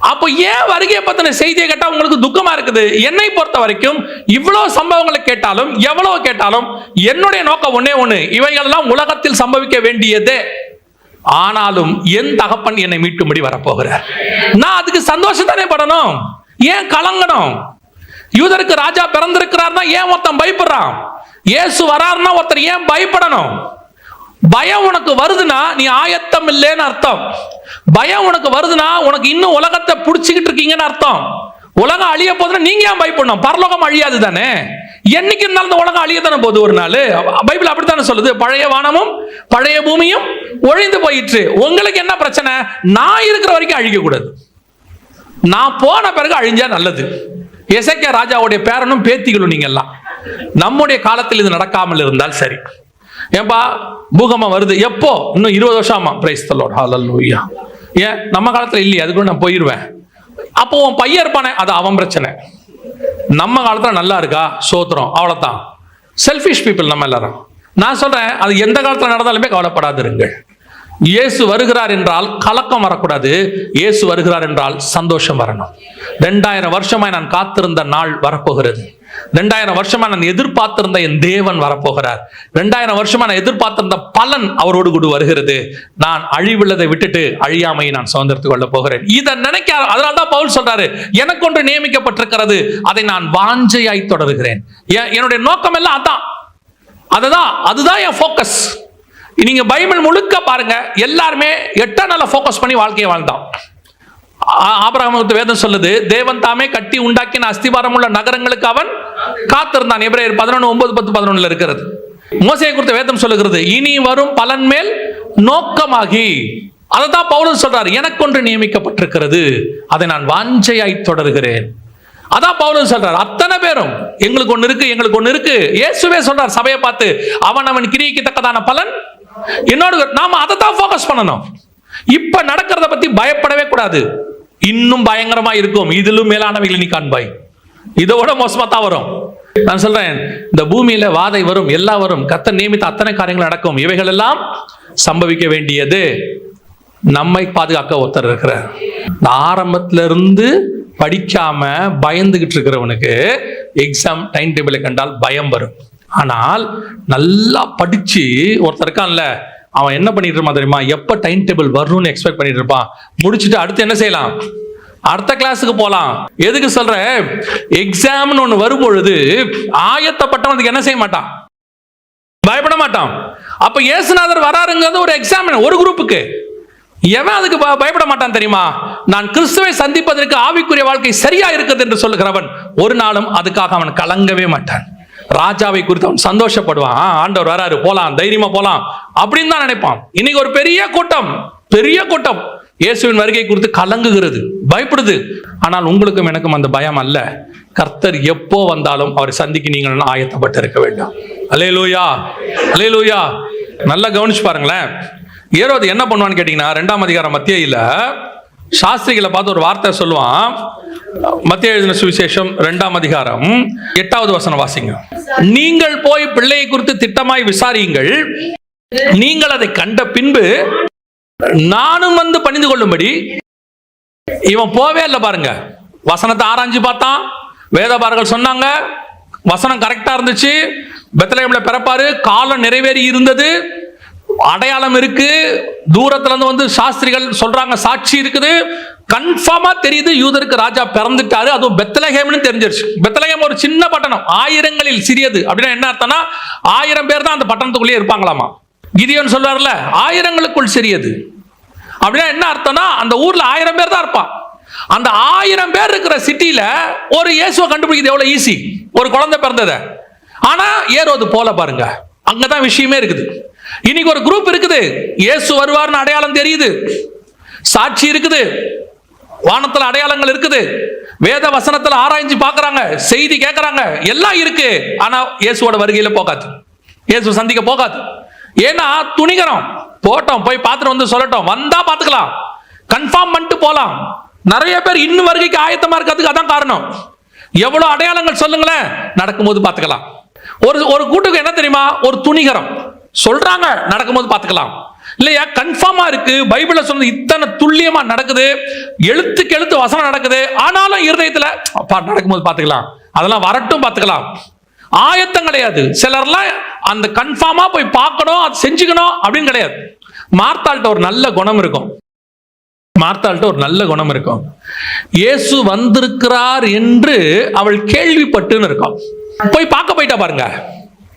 அப்போ ஏன் வருகையை பத்தின செய்தியை கேட்டா உங்களுக்கு துக்கமா இருக்குது? என்னை பொறுத்த வரைக்கும் இவ்வளவு சம்பவங்களை கேட்டாலும், எவ்வளவு கேட்டாலும், என்னுடைய நோக்கம் ஒன்னே ஒண்ணு, இவைகளெல்லாம் உலகத்தில் சம்பவிக்க வேண்டியதே. ஆனாலும் என் தகப்பன் என்னை மீட்டும்படி வரப்போகிறார். நான் அதுக்கு சந்தோஷம் தானே படணும். ஏன் கலங்கணும்? யூதருக்கு ராஜா பிறந்திருக்கிறார்னா ஏன் ஒருத்தன் பயப்படுறான்? இயேசு வராருன்னா ஒருத்தர் ஏன் பயப்படணும்? பயம் உனக்கு வருதுன்னா நீ ஆயத்தம் இல்லைன்னு அர்த்தம். பயம் உனக்கு வருதுன்னா உனக்கு இன்னும் உலகத்தை புடிச்சுக்கிட்டு இருக்கீங்கன்னு அர்த்தம். உலகம் அழிய போதுன்னா நீங்க ஏன் பயப்படணும்? பரலோகம் அழியாது தானே. என்னைக்கு இருந்தாலும் இந்த உலகம் அழிய தானே போகுது ஒரு நாள். பைபிள் அப்படித்தானே சொல்லுது, பழைய வானமும் பழைய பூமியும் ஒழிந்து போயிற்று. உங்களுக்கு என்ன பிரச்சனை? நான் இருக்கிற வரைக்கும் அழிக்க கூடாது, நான் போன பிறகு அழிஞ்சா நல்லது. எசேக்கியா ராஜாவுடைய பேரனும் பேத்திகளும் நீங்க எல்லாம் நம்முடைய காலத்தில் இது நடக்காமல் இருந்தால் சரி. ஏன்பா பூகம்பம் வருது, எப்போ? இன்னும் 20 வருஷமா. பிரைஸ் தி லார்ட், ஹல்லேலூயா. ஏன் நம்ம காலத்துல இல்லையே, அதுக்குள்ள நான் போயிருவேன். அப்போ உன் பையன் இருப்பானே, அது அவன் பிரச்சனை. நம்ம காலத்துல நல்லா இருக்கா, சோத்திரம், அவ்வளவுதான். செல்ஃபிஷ் பீப்புள் நம்ம எல்லாரும். நான் சொல்றேன், அது எந்த காலத்துல நடந்தாலுமே கவலைப்படாதிருங்கள். இயேசு வருகிறார் என்றால் கலக்கம் வரக்கூடாது. இயேசு வருகிறார் என்றால் சந்தோஷம் வரணும். 2000 வருஷமாய் நான் காத்திருந்த நாள் வரப்போகிறது. 2000 வருஷமா நான் எதிர்பார்த்திருந்த என் தேவன் வரப்போகிறார். 2000 வருஷமா நான் எதிர்பார்த்திருந்த பலன் அவரோடு கூட வருகிறது. நான் அழிவுள்ளதை விட்டுட்டு அழியாமையை நான் சுதந்திரத்துக் கொள்ள போகிறேன். இதை நினைக்க, அதனால்தான் பவுல் சொல்றாரு, எனக்கு ஒன்று நியமிக்கப்பட்டிருக்கிறது, அதை நான் வாஞ்சையாய் தொடருகிறேன். என்னுடைய நோக்கம் எல்லாம் அதுதான் என் போக்கஸ். நீங்க பைபிள் முழுக்க பாருங்க, எல்லாருமே எட்டர்னலை ஃபோக்கஸ் பண்ணி வாழ்க்கையை வாழ்ந்தான். ஆபிரகாமுக்கு வேதம் சொல்லுது, தேவன் தாமே கட்டி உண்டாக்கின அஸ்திவாரம் உள்ள நகரங்களுக்கு அவன் காத்திருந்தான். எபிரேயர் 11:9-10-11 இருக்கிறது. மோசேயை குறித்த வேதம் சொல்லுகிறது, இனி வரும் பலன் மேல் நோக்கமாகி. அதைத்தான் பவுல் சொல்றாரு, எனக்கு ஒன்று நியமிக்கப்பட்டிருக்கிறது, அதை நான் வாஞ்சையாய் தொடர்கிறேன். அதான் பவுல் சொல்றார். அத்தனை பேரும் எங்களுக்கு ஒண்ணு இருக்கு. இயேசுவே சொல்றார் சபையை பார்த்து, அவன் கிரியைக்கு தக்கதான பலன் என்னோட. நாம அதை தான் ஃபோக்கஸ் பண்ணணும். இப்ப நடக்கிறத பத்தி பயப்படவே கூடாது. இன்னும் பயங்கரமா இருக்கும். இதிலும் மேலானவைகளை நீ காண்பாய். இதோட மோசமா தான் வரும். நான் சொல்றேன், இந்த பூமியில வாதை வரும், எல்லாம் வரும். கர்த்தர் நியமித்த அத்தனை காரியங்கள் நடக்கும். இவைகள் எல்லாம் சம்பவிக்க வேண்டியது. நம்மை பாதுகாக்க ஒருத்தர் இருக்கிறார். ஆரம்பத்துல இருந்து படிக்காம பயந்துகிட்டு இருக்கிறவனுக்கு எக்ஸாம் டைம் டேபிளை கண்டால் பயம் வரும். ஆனால் நல்லா படிச்சு ஒருத்தர் இருக்கான்ல, அவன் என்ன பண்ணிட்டு இருப்பான் தெரியுமா? எப்ப டைம் டேபிள் வரும்னு எக்ஸ்பெக்ட் பண்ணிட்டு இருப்பான். முடிச்சுட்டு அடுத்து என்ன செய்யலாம்? அடுத்த கிளாஸுக்கு போலாம். எதுக்கு சொல்றேன்? எக்ஸாம்னு ஒண்ணு வரும்பொழுது ஆயத்தப்பட்டவனுக்கு என்ன செய்ய மாட்டான்? பயப்பட மாட்டான். அப்ப இயேசுநாதர் வராருங்கிறது ஒரு எக்ஸாம், ஒரு குரூப்புக்கு. எவன் அதுக்கு பயப்பட மாட்டான் தெரியுமா? நான் கிறிஸ்துவை சந்திப்பதற்கு ஆவிக்குரிய வாழ்க்கை சரியா இருக்குது என்று சொல்லுகிறவன் ஒரு நாளும் அதுக்காக அவன் கலங்கவே மாட்டான். ராஜாவை குறித்து அவன் சந்தோஷப்படுவான். ஆண்டவர் வராரு, போலாம், தைரியமா போலாம் அப்படின்னு தான் நினைப்பான். இன்னைக்கு ஒரு பெரிய கூட்டம் இயேசுவின் வருகை குறித்து கலங்குகிறது, பயப்படுது. ஆனால் உங்களுக்கும் எனக்கும் அந்த பயம் அல்ல. கர்த்தர் எப்போ வந்தாலும் அவரை சந்திக்க நீங்கள் ஆயத்தப்பட்டு இருக்க வேண்டும். அல்லேலூயா, அல்லேலூயா. நல்லா கவனிச்சு பாருங்களேன். ஏரோது என்ன பண்ணுவான்னு கேட்டீங்கன்னா, 2ஆம் அதிகாரம் மத்தேயுல சாஸ்திரிகளை பார்த்து ஒரு வார்த்தை சொல்லுவான். மத்தேயு எழுதின சுவிசேஷம் 2ஆம் அதிகாரம் 8வது வசனம் வாசிங்க. நீங்கள் போய் பிள்ளையை குறித்து திட்டமாய் விசாரியுங்கள், நீங்கள் அதை கண்ட பின்பு நானும் வந்து பணிந்து கொள்ளும்படி. இவன் போவே இல்லை பாருங்க. வசனத்தை ஆராய்ஞ்சு பார்த்தான், வேதபாரர்கள் சொன்னாங்க, வசனம் கரெக்டா இருந்துச்சு. பெத்லகேம்ல பிறப்பாரு, காலம் நிறைவேறி இருந்தது, அடையாளம் இருக்கு, தூரத்துல இருந்து வந்து சாஸ்திரிகள் சொல்றாங்க, சாட்சி இருக்குது, கன்ஃபார்மா தெரியுது யூதருக்கு ராஜா பிறந்துட்டாரு. அதுவும் பெத்லகேம்னு தெரிஞ்சிருச்சு. பெத்லகேம் ஒரு சின்ன பட்டணம், ஆயிரங்களில் சிறியது. அப்படின்னா என்ன அர்த்தம்னா 1000 பேர் தான் அந்த பட்டணத்துக்குள்ளே இருப்பாங்களாமா. கிதியோன் சொல்றாருல, ஆயிரங்களுக்குள் சிறியது. அப்படின்னா என்ன அர்த்தம்னா அந்த ஊர்ல 1000 பேர் தான் இருப்பான். அந்த 1000 பேர் இருக்கிற சிட்டியில ஒரு இயேசுவை கண்டுபிடிக்கிறது எவ்வளவு ஈஸி, ஒரு குழந்தை பிறந்தத. ஆனா ஏரோது போல பாருங்க, அங்கதான் விஷயமே இருக்குது. இன்னைக்கு ஒரு குரூப் இருக்குது, இயேசு வருவார்னு அடையாளம் தெரியுது, சாட்சி இருக்குது, வானத்துல அடையாளங்கள் இருக்குது, வேத வசனத்துல ஆராய்ச்சி பார்க்கறாங்க, செய்தி கேட்கறாங்க, எல்லாம் இருக்கு. ஆனா இயேசுவோட வருகையில போகாது, இயேசு சந்திக்க போகாது. ஏன்னா துணிகரம், போட்டோம், போய் பார்த்துட்டு வந்து சொல்லட்டும், வந்தா பார்த்துக்கலாம், கன்ஃபார்ம் பண்ணிட்டு போலாம். நிறைய பேர் இன்னும் வருகைக்கு ஆயத்தமா இருக்கிறதுக்கு அதான் காரணம். எவ்வளவு அடையாளங்கள் சொல்லுங்களேன், நடக்கும்போது பார்த்துக்கலாம். ஒரு கூட்டுக்கு என்ன தெரியுமா, ஒரு துணிகரம் சொல்றாங்க, நடக்கும்போது பார்த்துக்கலாம். இல்லையா, கன்ஃபார்மா இருக்கு, பைபிள்ல சொன்னது இத்தனை துல்லியமா நடக்குது, எழுத்துக்கு எழுத்து வசனம் நடக்குது, ஆனாலும் இருதயத்துல நடக்கும்போது பார்த்துக்கலாம், அதெல்லாம் வரட்டும் பார்த்துக்கலாம். ஆயத்தம் கிடையாது. சிலர்லாம் அந்த கன்ஃபார்மா போய் பார்க்கணும், அது செஞ்சுக்கணும் அப்படின்னு கிடையாது. மார்த்தாள்கிட்ட ஒரு நல்ல குணம் இருக்கும். இயேசு வந்திருக்கிறார் என்று அவள் கேள்விப்பட்டுன்னு இருக்கும். போய் பார்க்க போயிட்டா பாருங்க,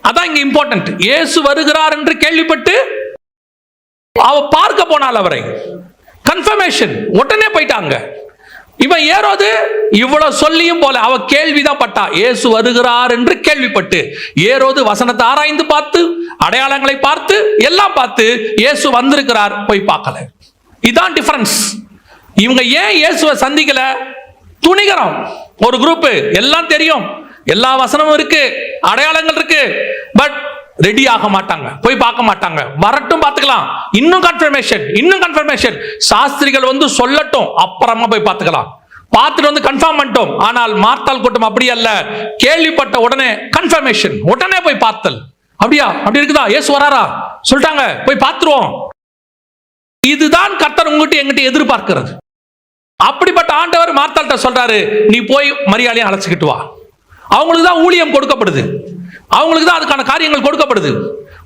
அதான் இங்க இம்பார்ட்டன்ட். இயேசு வருகிறார் என்று கேள்விப்பட்டு அவ பார்க்க போனாள், அவரை கன்ஃபர்மேஷன் உடனே போயிட்டாங்க. இவன் ஏரோது இவ்வளவு சொல்லியும் போல அவ கேள்விதான் பட்டா. இயேசு வருகிறார் என்று கேள்விப்பட்டு ஏரோது வசனத்தை ஆராய்ந்து பார்த்து, அடையாளங்களை பார்த்து, எல்லாம் பார்த்து, இயேசு வந்திருக்கிறார் போய் பார்க்கல. இதான் டிஃபரன்ஸ். இவங்க ஏன் இயேசுவை சந்திக்கல? துணிகரம். ஒரு குரூப், எல்லாம் தெரியும், எல்லா வசனமும் இருக்கு, அடையாளங்கள் இருக்கு, பட் ரெடி ஆக மாட்டாங்க, போய் பார்க்க மாட்டாங்க. வரட்டும் பார்த்துக்கலாம், இன்னும் கன்ஃபர்மேஷன், சாஸ்திரிகள் வந்து சொல்லட்டும், அப்புறமா போய் பார்த்துக்கலாம், பார்த்துட்டு வந்து கன்ஃபார்ம் பண்ணிட்டோம். ஆனால் மார்த்தாள் கூட்டம் அப்படி அல்ல, கேள்விப்பட்ட உடனே கன்ஃபர்மேஷன், உடனே போய் பார்த்தல். அப்படியா, அப்படி இருக்குதா, இயேசு வராரா சொல்லிட்டாங்க, போய் பார்த்துருவோம். இதுதான் கர்த்தர் உங்ககிட்ட எங்கிட்ட எதிர்பார்க்கிறது. அப்படிப்பட்ட ஆண்டவர் மார்த்தாள்கிட்ட சொல்றாரு, நீ போய் மரியாதையை அழைச்சிக்கிட்டு வா. அவங்களுக்கு தான் ஊழியம் கொடுக்கப்படுது, அவங்களுக்கு தான் அதுக்கான காரியங்கள் கொடுக்கப்படுது.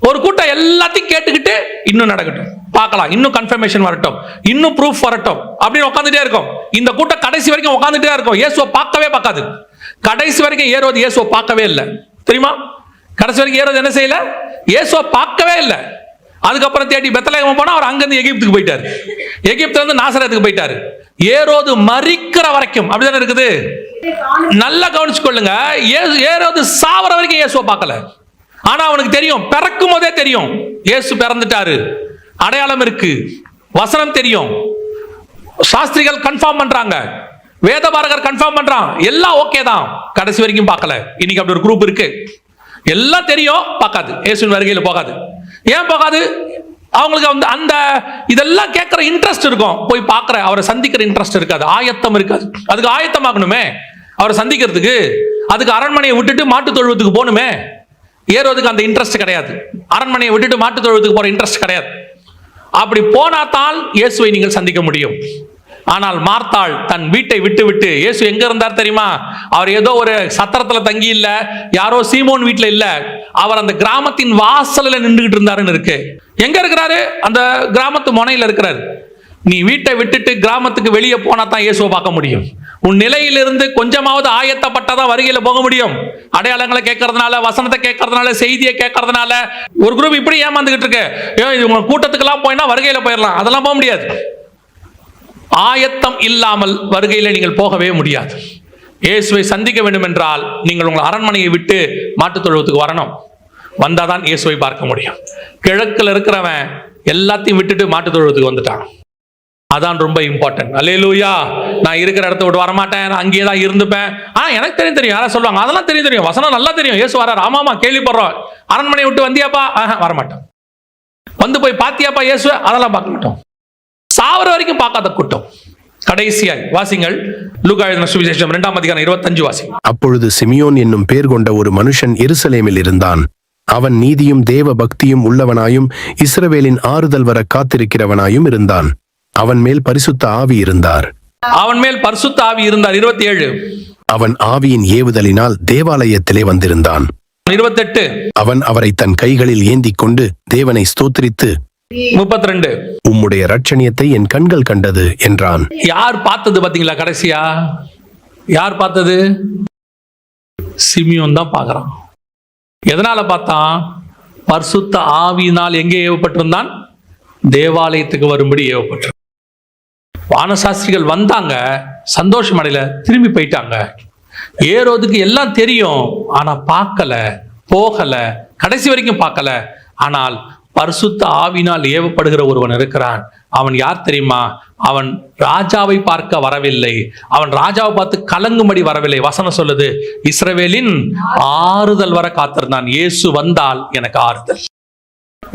ஒரு கூட்டம் எல்லாத்தையும் கேட்டுக்கிட்டு இன்னும் நடக்கட்டும், பார்க்கலாம், இன்னும் கன்ஃபர்மேஷன் வரட்டும், இன்னும் ப்ரூஃப் வரட்டும் அப்படின்னு உட்காந்துட்டே இருக்கும். இந்த கூட்டம் கடைசி வரைக்கும் உட்காந்துட்டே இருக்கும், இயேசுவை பார்க்கவே பார்க்காது. கடைசி வரைக்கும் ஏரோது இயேசுவை பார்க்கவே இல்லை தெரியுமா? கடைசி வரைக்கும் ஏரோது என்ன செய்யல, இயேசுவை பார்க்கவே இல்லை. அதுக்கப்புறம் தேடி பெத்லகேம் போனா அவர் அங்கிருந்து எகிப்துக்கு போயிட்டாரு, எகிப்துல இருந்து நாசரேத்துக்கு போயிட்டாரு. ஏரோது மரிக்கிற வரைக்கும் அப்படிதானே இருக்குது. நல்லா கவனிச்சு கொள்ளுங்க, ஏரோது சாவர வரைக்கும் இயேசுவை பார்க்கல. ஆனா அவனுக்கு தெரியும், பிறக்கும் போதே தெரியும் இயேசு பிறந்துட்டாரு, அடையாளம் இருக்கு, வசனம் தெரியும், சாஸ்திரிகள் கன்ஃபார்ம் பண்றாங்க, வேதபாரகர் கன்ஃபார்ம் பண்றான், எல்லாம் ஓகே தான். கடைசி வரைக்கும் பார்க்கல. இன்னைக்கு அப்படி ஒரு குரூப் இருக்கு, எல்லாம் தெரியும், பார்க்காது, இயேசுவின் வருகையில் போகாது. ஏன் போகாது? அவங்களுக்கு அந்த இதெல்லாம் கேட்கிற இன்ட்ரெஸ்ட் இருக்கும், போய் பார்க்கிற அவரை சந்திக்கிற இன்ட்ரெஸ்ட் இருக்காது, ஆயத்தம் இருக்காது. அதுக்கு ஆயத்தமாகணுமே அவரை சந்திக்கிறதுக்கு, அதுக்கு அரண்மனையை விட்டுட்டு மாட்டு தொழுவத்துக்கு போகணுமே. ஏரோதுக்கு அந்த இன்ட்ரெஸ்ட் கிடையாது, அரண்மனையை விட்டுட்டு மாட்டு தொழுவத்துக்கு போற இன்ட்ரெஸ்ட் கிடையாது. அப்படி போனாதான் இயேசுவை நீங்கள் சந்திக்க முடியும். ஆனால் மார்த்தாள் தன் வீட்டை விட்டு விட்டு, இயேசு எங்க இருந்தார் தெரியுமா? அவர் ஏதோ ஒரு சத்திரத்துல தங்கி இல்ல, யாரோ சீமோன் வீட்டுல இல்ல, அவர் அந்த கிராமத்தின் வாசல்ல நின்றுகிட்டு இருந்தாருன்னு இருக்கு. எங்க இருக்கிறாரு? அந்த கிராமத்து முனையில இருக்கிறாரு. நீ வீட்டை விட்டுட்டு கிராமத்துக்கு வெளியே போனா தான் இயேசுவை பார்க்க முடியும். உன் நிலையிலிருந்து கொஞ்சமாவது ஆயத்தப்பட்டாதான் வருகையில போக முடியும். அடையாளங்களை கேட்கறதுனால, வசனத்தை கேட்கறதுனால, செய்தியை கேட்கறதுனால ஒரு குரூப் இப்படி ஏமாந்துகிட்டு இருக்கு. உங்க கூட்டத்துக்கெல்லாம் போயினா வருகையில போயிடலாம், அதெல்லாம் போக முடியாது. ஆயத்தம் இல்லாமல் வருகையில நீங்கள் போகவே முடியாது. இயேசுவை சந்திக்க வேண்டும் என்றால் நீங்கள் உங்கள் அரண்மனையை விட்டு மாட்டுத் தொழுவத்துக்கு வரணும். வந்தாதான் இயேசுவை பார்க்க முடியும். கிழக்குல இருக்கிறவன் எல்லாத்தையும் விட்டுட்டு மாட்டுத் தொழுவத்துக்கு வந்துட்டான். அதான் ரொம்ப இம்பார்ட்டன்ட். அல்லேலூயா. நான் இருக்கிற இடத்த விட்டு வரமாட்டேன், நான் அங்கேயே தான் இருந்துப்பேன். எனக்கு தெரியும் யாரா சொல்லுவாங்க, அதெல்லாம் தெரியும், வசனம் நல்லா தெரியும், இயேசு வரார், ஆமாமா கேள்விப்படுறோம். அரண்மனையை விட்டு வந்தியாப்பா? வரமாட்டோம். வந்து போய் பாத்தியாப்பா இயேசுவை? அதெல்லாம் பார்க்க மாட்டோம். சாவர வரைக்கும் பார்க்காத கூட்டம். கடைசியாய் வாசிங்கள் லூக்கா எழுதின சுவிசேஷம் 2ஆம் அதிகாரம் 25 வாசிங்க. அப்பொழுது சிமியோன் என்னும் பேர் கொண்ட ஒரு மனுஷன் எருசலேமில் இருந்தான். அவன் நீதியும் தேவ பக்தியும் உள்ளவனாயும் இஸ்ரவேலின் ஆறுதல் வர காத்திருக்கிறவனாயும் இருந்தான். அவன் மேல் பரிசுத்த ஆவி இருந்தார். 27. அவன் ஆவியின் ஏவுதலினால் தேவாலயத்திலே வந்திருந்தான். 28. அவன் அவரை தன் கைகளில் ஏந்திக் கொண்டு தேவனை ஸ்தோத்திரித்து 32. உம்முடைய இரட்சணியத்தை என் கண்கள் கண்டது என்றான். யார் பார்த்தது பாத்தீங்களா? கடைசியா யார் பார்த்தது? சிமியோன் தான் பார்க்கறான். எதனால பார்த்தான்? பரிசுத்த ஆவியினால் எங்கே ஏவப்பட்டிருந்தான்? தேவாலயத்துக்கு வரும்படி ஏவப்பட்டிருந்தான். வானசாஸ்திரிகள் வந்தாங்க, சந்தோஷம் அடையில, திரும்பி போயிட்டாங்க. ஏரோதுக்கு எல்லாம் தெரியும், ஆனா பார்க்கல, போகல, கடைசி வரைக்கும் பார்க்கல. ஆனால் பரிசுத்த ஆவினால் ஏவப்படுகிற ஒருவன் இருக்கிறான். அவன் யார் தெரியுமா? அவன் ராஜாவை பார்க்க வரவில்லை, அவன் ராஜாவை பார்த்து கலங்கும்படி வரவில்லை. வசனம் சொல்லுது, இஸ்ரவேலின் ஆறுதல் வர காத்திருந்தான். இயேசு வந்தால் எனக்கு ஆறுதல்.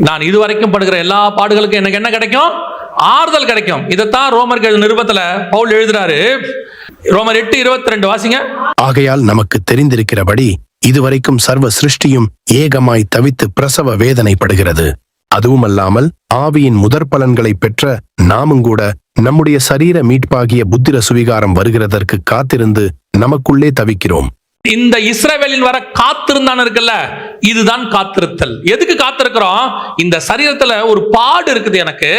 நான் இதுவரைக்கும் படுகிற எல்லா பாடுகளுக்கும் எனக்கு என்ன கிடைக்கும்? ஆறுதல் கிடைக்கும். இதைத்தான் ரோமர்கள் நிருபத்துல பவுல் எழுதுறாரு. ரோமர் 8:22 வாசிங்க. ஆகையால் நமக்கு தெரிந்திருக்கிறபடி இதுவரைக்கும் சர்வ சிருஷ்டியும் ஏகமாய் தவித்து பிரசவ வேதனைப்படுகிறது. அதுவுமல்லாமல் ஆவியின் முதற் பலன்களை பெற்ற நாமுங்கூட நம்முடைய சரீர மீட்பாகிய புத்திர சுவிகாரம் வருகிறதற்கு காத்திருந்து நமக்குள்ளே தவிக்கிறோம். இந்த இஸ்ரவேலின் வர காத்திருந்தான் இருக்குல்ல, இதுதான் காத்திருத்தல். எதுக்கு காத்திருக்கிறோம்? இந்த சரீரத்துல ஒரு பாடு இருக்குது, எனக்கு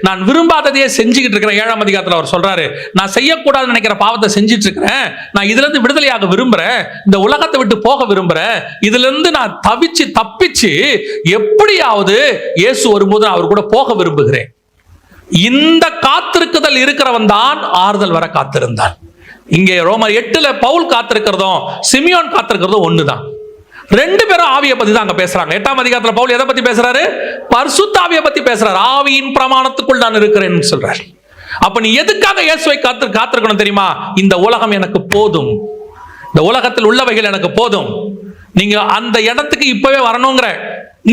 நான் விரும்பாததையே செஞ்சுக்கிட்டு இருக்கிறேன். 7ஆம் அதிகாரத்துல அவர் சொல்றாரு, நான் செய்யக்கூடாதுன்னு நினைக்கிற பாவத்தை செஞ்சுட்டு இருக்கிறேன், நான் இதுல இருந்து விடுதலையாக விரும்புறேன், இந்த உலகத்தை விட்டு போக விரும்புறேன், இதுல இருந்து நான் தப்பிச்சு எப்படியாவது இயேசு வரும்போது அவர் கூட போக விரும்புகிறேன். இந்த காத்திருக்குதல் இருக்கிறவன் தான் ஆறுதல் வர காத்திருந்தான். இங்கே ரோமர் 8ல பவுல் காத்திருக்கிறதும் சிமியோன் காத்திருக்கிறதும் ஒண்ணுதான். ரெண்டு பேரும் ஆவியை பத்தி தான் அங்க பேசுறாங்க. 8ஆம் அதிகாரத்துல பவுல் எதை பத்தி பேசுறாரு? பரிசுத்த ஆவியை பத்தி பேசுறாரு. ஆவியின் பிரமாணத்துக்குள் நான் இருக்கிறேன்னு சொல்றாரு. அப்ப நீ எதுக்காக இயேசுவை காத்திருக்கணும் தெரியுமா? இந்த உலகம் எனக்கு போதும், இந்த உலகத்தில் உள்ளவைகள் எனக்கு போதும். நீங்க அந்த இடத்துக்கு இப்பவே வரணுங்கிற.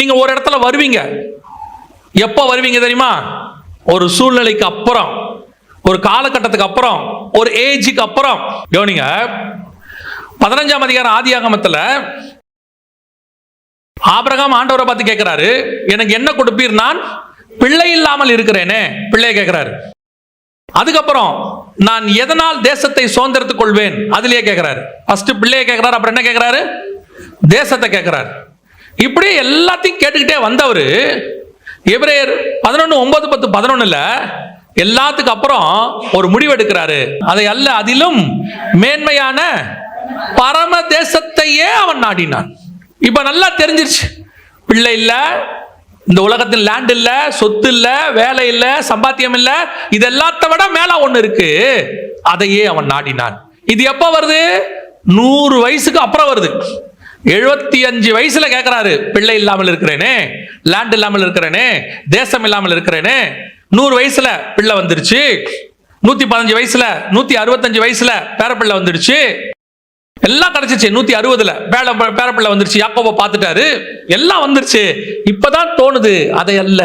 நீங்க ஒரு இடத்துல வருவீங்க. எப்போ வருவீங்க தெரியுமா? ஒரு சூழ்நிலைக்கு அப்புறம், ஒரு காலகட்டத்துக்கு அப்புறம், ஒரு ஏஜுக்கு அப்புறம். கவனிங்க, 15ஆம் அதிகாரம் ஆதியாகமத்துல ஆபிரகாம் ஆண்டவரை பார்த்து கேட்கிறாரு, எனக்கு என்ன கொடுப்பீர், நான் பிள்ளை இல்லாமல் இருக்கிறேனே, பிள்ளையை கேட்கிறாரு. அதுக்கப்புறம் நான் எதனால் தேசத்தை சுதந்திரத்துக் கொள்வேன், அதுலயே கேட்கிறாரு. ஃபர்ஸ்ட் பிள்ளையை கேட்கிறாரு, அப்புறம் என்ன கேட்கிறாரு? தேசத்தை கேட்கிறாரு. இப்படி எல்லாத்தையும் கேட்டுக்கிட்டே வந்தவர் எபிரேயர் 11:9-10-11 எல்லாத்துக்கு அப்புறம் ஒரு முடிவு எடுக்கிறாரு. அதை அல்ல, அதிலும் மேன்மையான பரம தேசத்தையே அவன் நாடினான். இப்ப நல்லா தெரிஞ்சிருச்சு, பிள்ளை இல்ல, இந்த உலகத்தில் லேண்ட் இல்ல, சொத்து இல்ல, வேலை இல்ல, சம்பாத்தியம் இல்ல, இது எல்லாத்த விட மேல ஒண்ணு இருக்கு, அதையே அவன் நாடினான். இது எப்ப வருது? 100 வயசுக்கு அப்புறம் வருது. 75 வயசுல கேட்கிறாரு, பிள்ளை இல்லாமல் இருக்கிறேனே, லேண்ட் இல்லாமல் இருக்கிறேனே, தேசம் இல்லாமல் இருக்கிறேனே. 100 வயசுல பிள்ளை வந்துருச்சு. 115 வயசுல, 165 வயசுல பேரப்பிள்ளை வந்துருச்சு. எல்லாம் கிடைச்சிச்சு. 160ல பேரப்பிள்ளை வந்துருச்சு. யாக்கோபை பார்த்துட்டாரு, எல்லாம் வந்துருச்சு. இப்பதான் தோணுது, அதை அல்ல,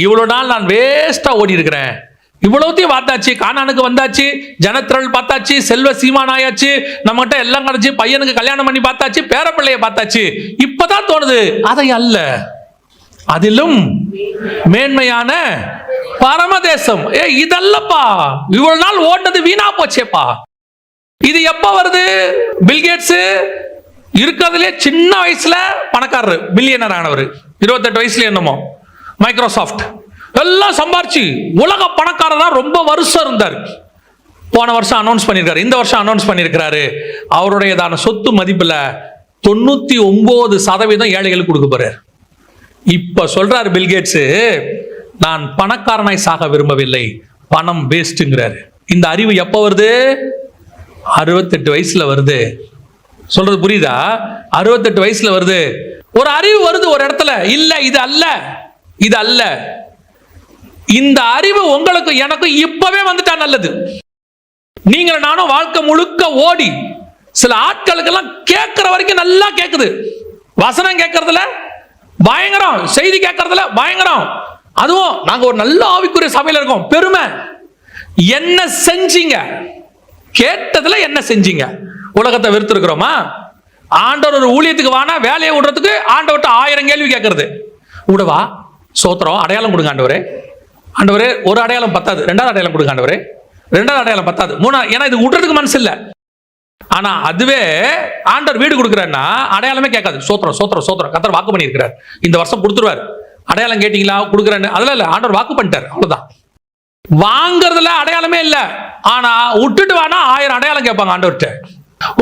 இவ்வளவு நாள் நான் வேஸ்டா ஓடி இருக்கிறேன், இவ்வளவுத்தையும் பார்த்தாச்சு, கானானுக்கு வந்தாச்சு, ஜனத்திரள் பார்த்தாச்சு, செல்வ சீமான் ஆயாச்சு, நம்மகிட்ட எல்லாம் கிடைச்சு, பையனுக்கு கல்யாணம் பண்ணி பார்த்தாச்சு, பேரப்பிள்ளைய பார்த்தாச்சு. இப்பதான் தோணுது, அதை அல்ல, அதிலும் மேன்மையான பரமதேசம். இதல்லப்பா, இவ்வளவு நாள் ஓடுனது வீணா போச்சேப்பா. இது எப்ப வருது? பில்கேட்ஸ் இருக்கிறதுலே சின்ன வயசுல பணக்காரர், பில்லியனர் ஆனவர், 28 வயசுல என்னமோ. மைக்ரோசாஃப்ட் எல்லாம் சம்பாரிச்சு உலக பணக்காரரா ரொம்ப வருஷம் இருந்தார். போன வருஷம் அனௌன்ஸ் பண்ணியிருக்காரு, இந்த வருஷம் அனௌன்ஸ் பண்ணியிருக்கிறாரு, அவருடையதான சொத்து மதிப்புல 99% ஏழைகளுக்கு கொடுக்க போறார். இப்ப சொல்றாரு பில்கேட்ஸ், நான் பணக்காரனாய் சாக விரும்பவில்லை, பணம் வேஸ்ட்ங்கிறாரு. இந்த அறிவு எப்ப வருது? 68 வயசுல வருது. சொல்றது புரியுதா? 68 வயசுல வருது. ஒரு அறிவு வருது ஒரு இடத்துல. இல்ல இது அல்ல, இது அல்ல. இந்த அறிவு உங்களுக்கு எனக்கு இப்பவே வந்துட்டா நல்லது. நீங்க நானும் வாழ்க்கை முழுக்க ஓடி, சில ஆட்களுக்கெல்லாம் கேட்கிற வரைக்கும் நல்லா கேட்குது, வசனம் கேட்கறதுல பயங்கரம், செய்தி கேட்கறதுல பயங்கரம். அதுவும் நாங்க ஒரு நல்ல ஆவிக்குரிய சபையில இருக்கோம், பெருமை. என்ன செஞ்சீங்க? கேட்டதுல என்ன செஞ்சீங்க? உலகத்தை வெறுத்திருக்கிறோமா? ஆண்டவர் ஒரு ஊழியத்துக்கு வானா வேலையை விடுறதுக்கு ஆண்டவர்கிட்ட 1000 கேள்வி கேட்கறது. விடவா? சோத்திரம், அடையாளம் கொடுங்க ஆண்டவரே. ஆண்டவரே ஒரு அடையாளம் பத்தாது, 2வது அடையாளம் கொடுங்க ஆண்டவரே. 2வது அடையாளம் பத்தாது, 3வது. ஏன்னா இது விடுறதுக்கு மனசு இல்லை. ஆனா அதுவே ஆண்டவர் வீடு கொடுக்குறாருன்னா அடையாளமே கேட்காது. சோத்திரம் சோத்திரம் சோத்திரம், கர்த்தர் வாக்கு பண்ணியிருக்கிறார், இந்த வருஷம் கொடுத்துருவார். அடையாளம் கேட்டீங்களா? கொடுக்குறேன்னு அதெல்லாம் இல்லை, ஆண்டவர் வாக்கு பண்ணிட்டார், அவ்வளவுதான். வாங்கறதுல அடையாளமே இல்லை. ஆனா விட்டுட்டு வானா 1000 அடையாளம் கேட்பாங்க ஆண்டவர்கிட்ட.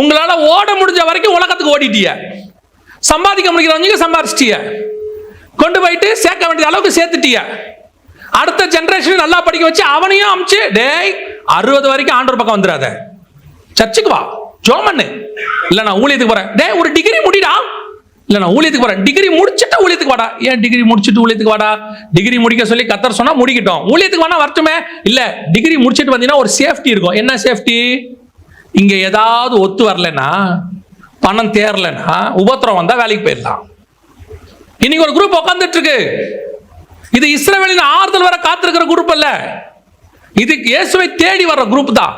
உங்களால ஓட முடிஞ்ச வரைக்கும் உலகத்துக்கு ஓடிட்டிய, சம்பாதிக்க முடிக்கிறவங்க சம்பாதிச்சிட்டிய, கொண்டு போயிட்டு சேர்க்க வேண்டிய அளவுக்கு சேர்த்துட்டிய. அடுத்த ஜெனரேஷன் நல்லா படிக்க வச்சு அவனையும் அமிச்சு, டேய் 60 வரைக்கும் ஆண்டவர் பக்கம் வந்துடாத, சர்ச்சுக்கு வா, ஜோம் பண்ணு. இல்ல நான் ஊழியத்துக்கு போறேன், டேய் ஒரு டிகிரி முடிடா. இல்ல நான் ஊழியத்துக்கு போறேன், டிகிரி முடிச்சுட்டு ஊழியத்துக்கு வாடா. ஏன் டிகிரி முடிச்சுட்டு ஊழியத்துக்கு வாடா? டிகிரி முடிக்க சொல்லி கர்த்தர் சொன்னா முடிக்கட்டும், ஊழியத்துக்கு வேணா வரட்டுமே. இல்ல டிகிரி முடிச்சுட்டு வந்தீங்கன்னா ஒரு சேஃப்டி இருக்கும். என்ன சேஃப்டி? இங்க ஏதாவது ஒத்து வரலன்னா, பணம் தேரலன்னா, உபத்திரம் வந்தா வேலைக்கு போயிடலாம். இன்னைக்கு ஒரு குரூப் உட்கார்ந்துட்டு இருக்கு. இது இஸ்ரவேலின் ஆறுதல் வர காத்திருக்கிற குரூப் அல்ல, இது இயேசுவை தேடி வர்ற குரூப் தான்.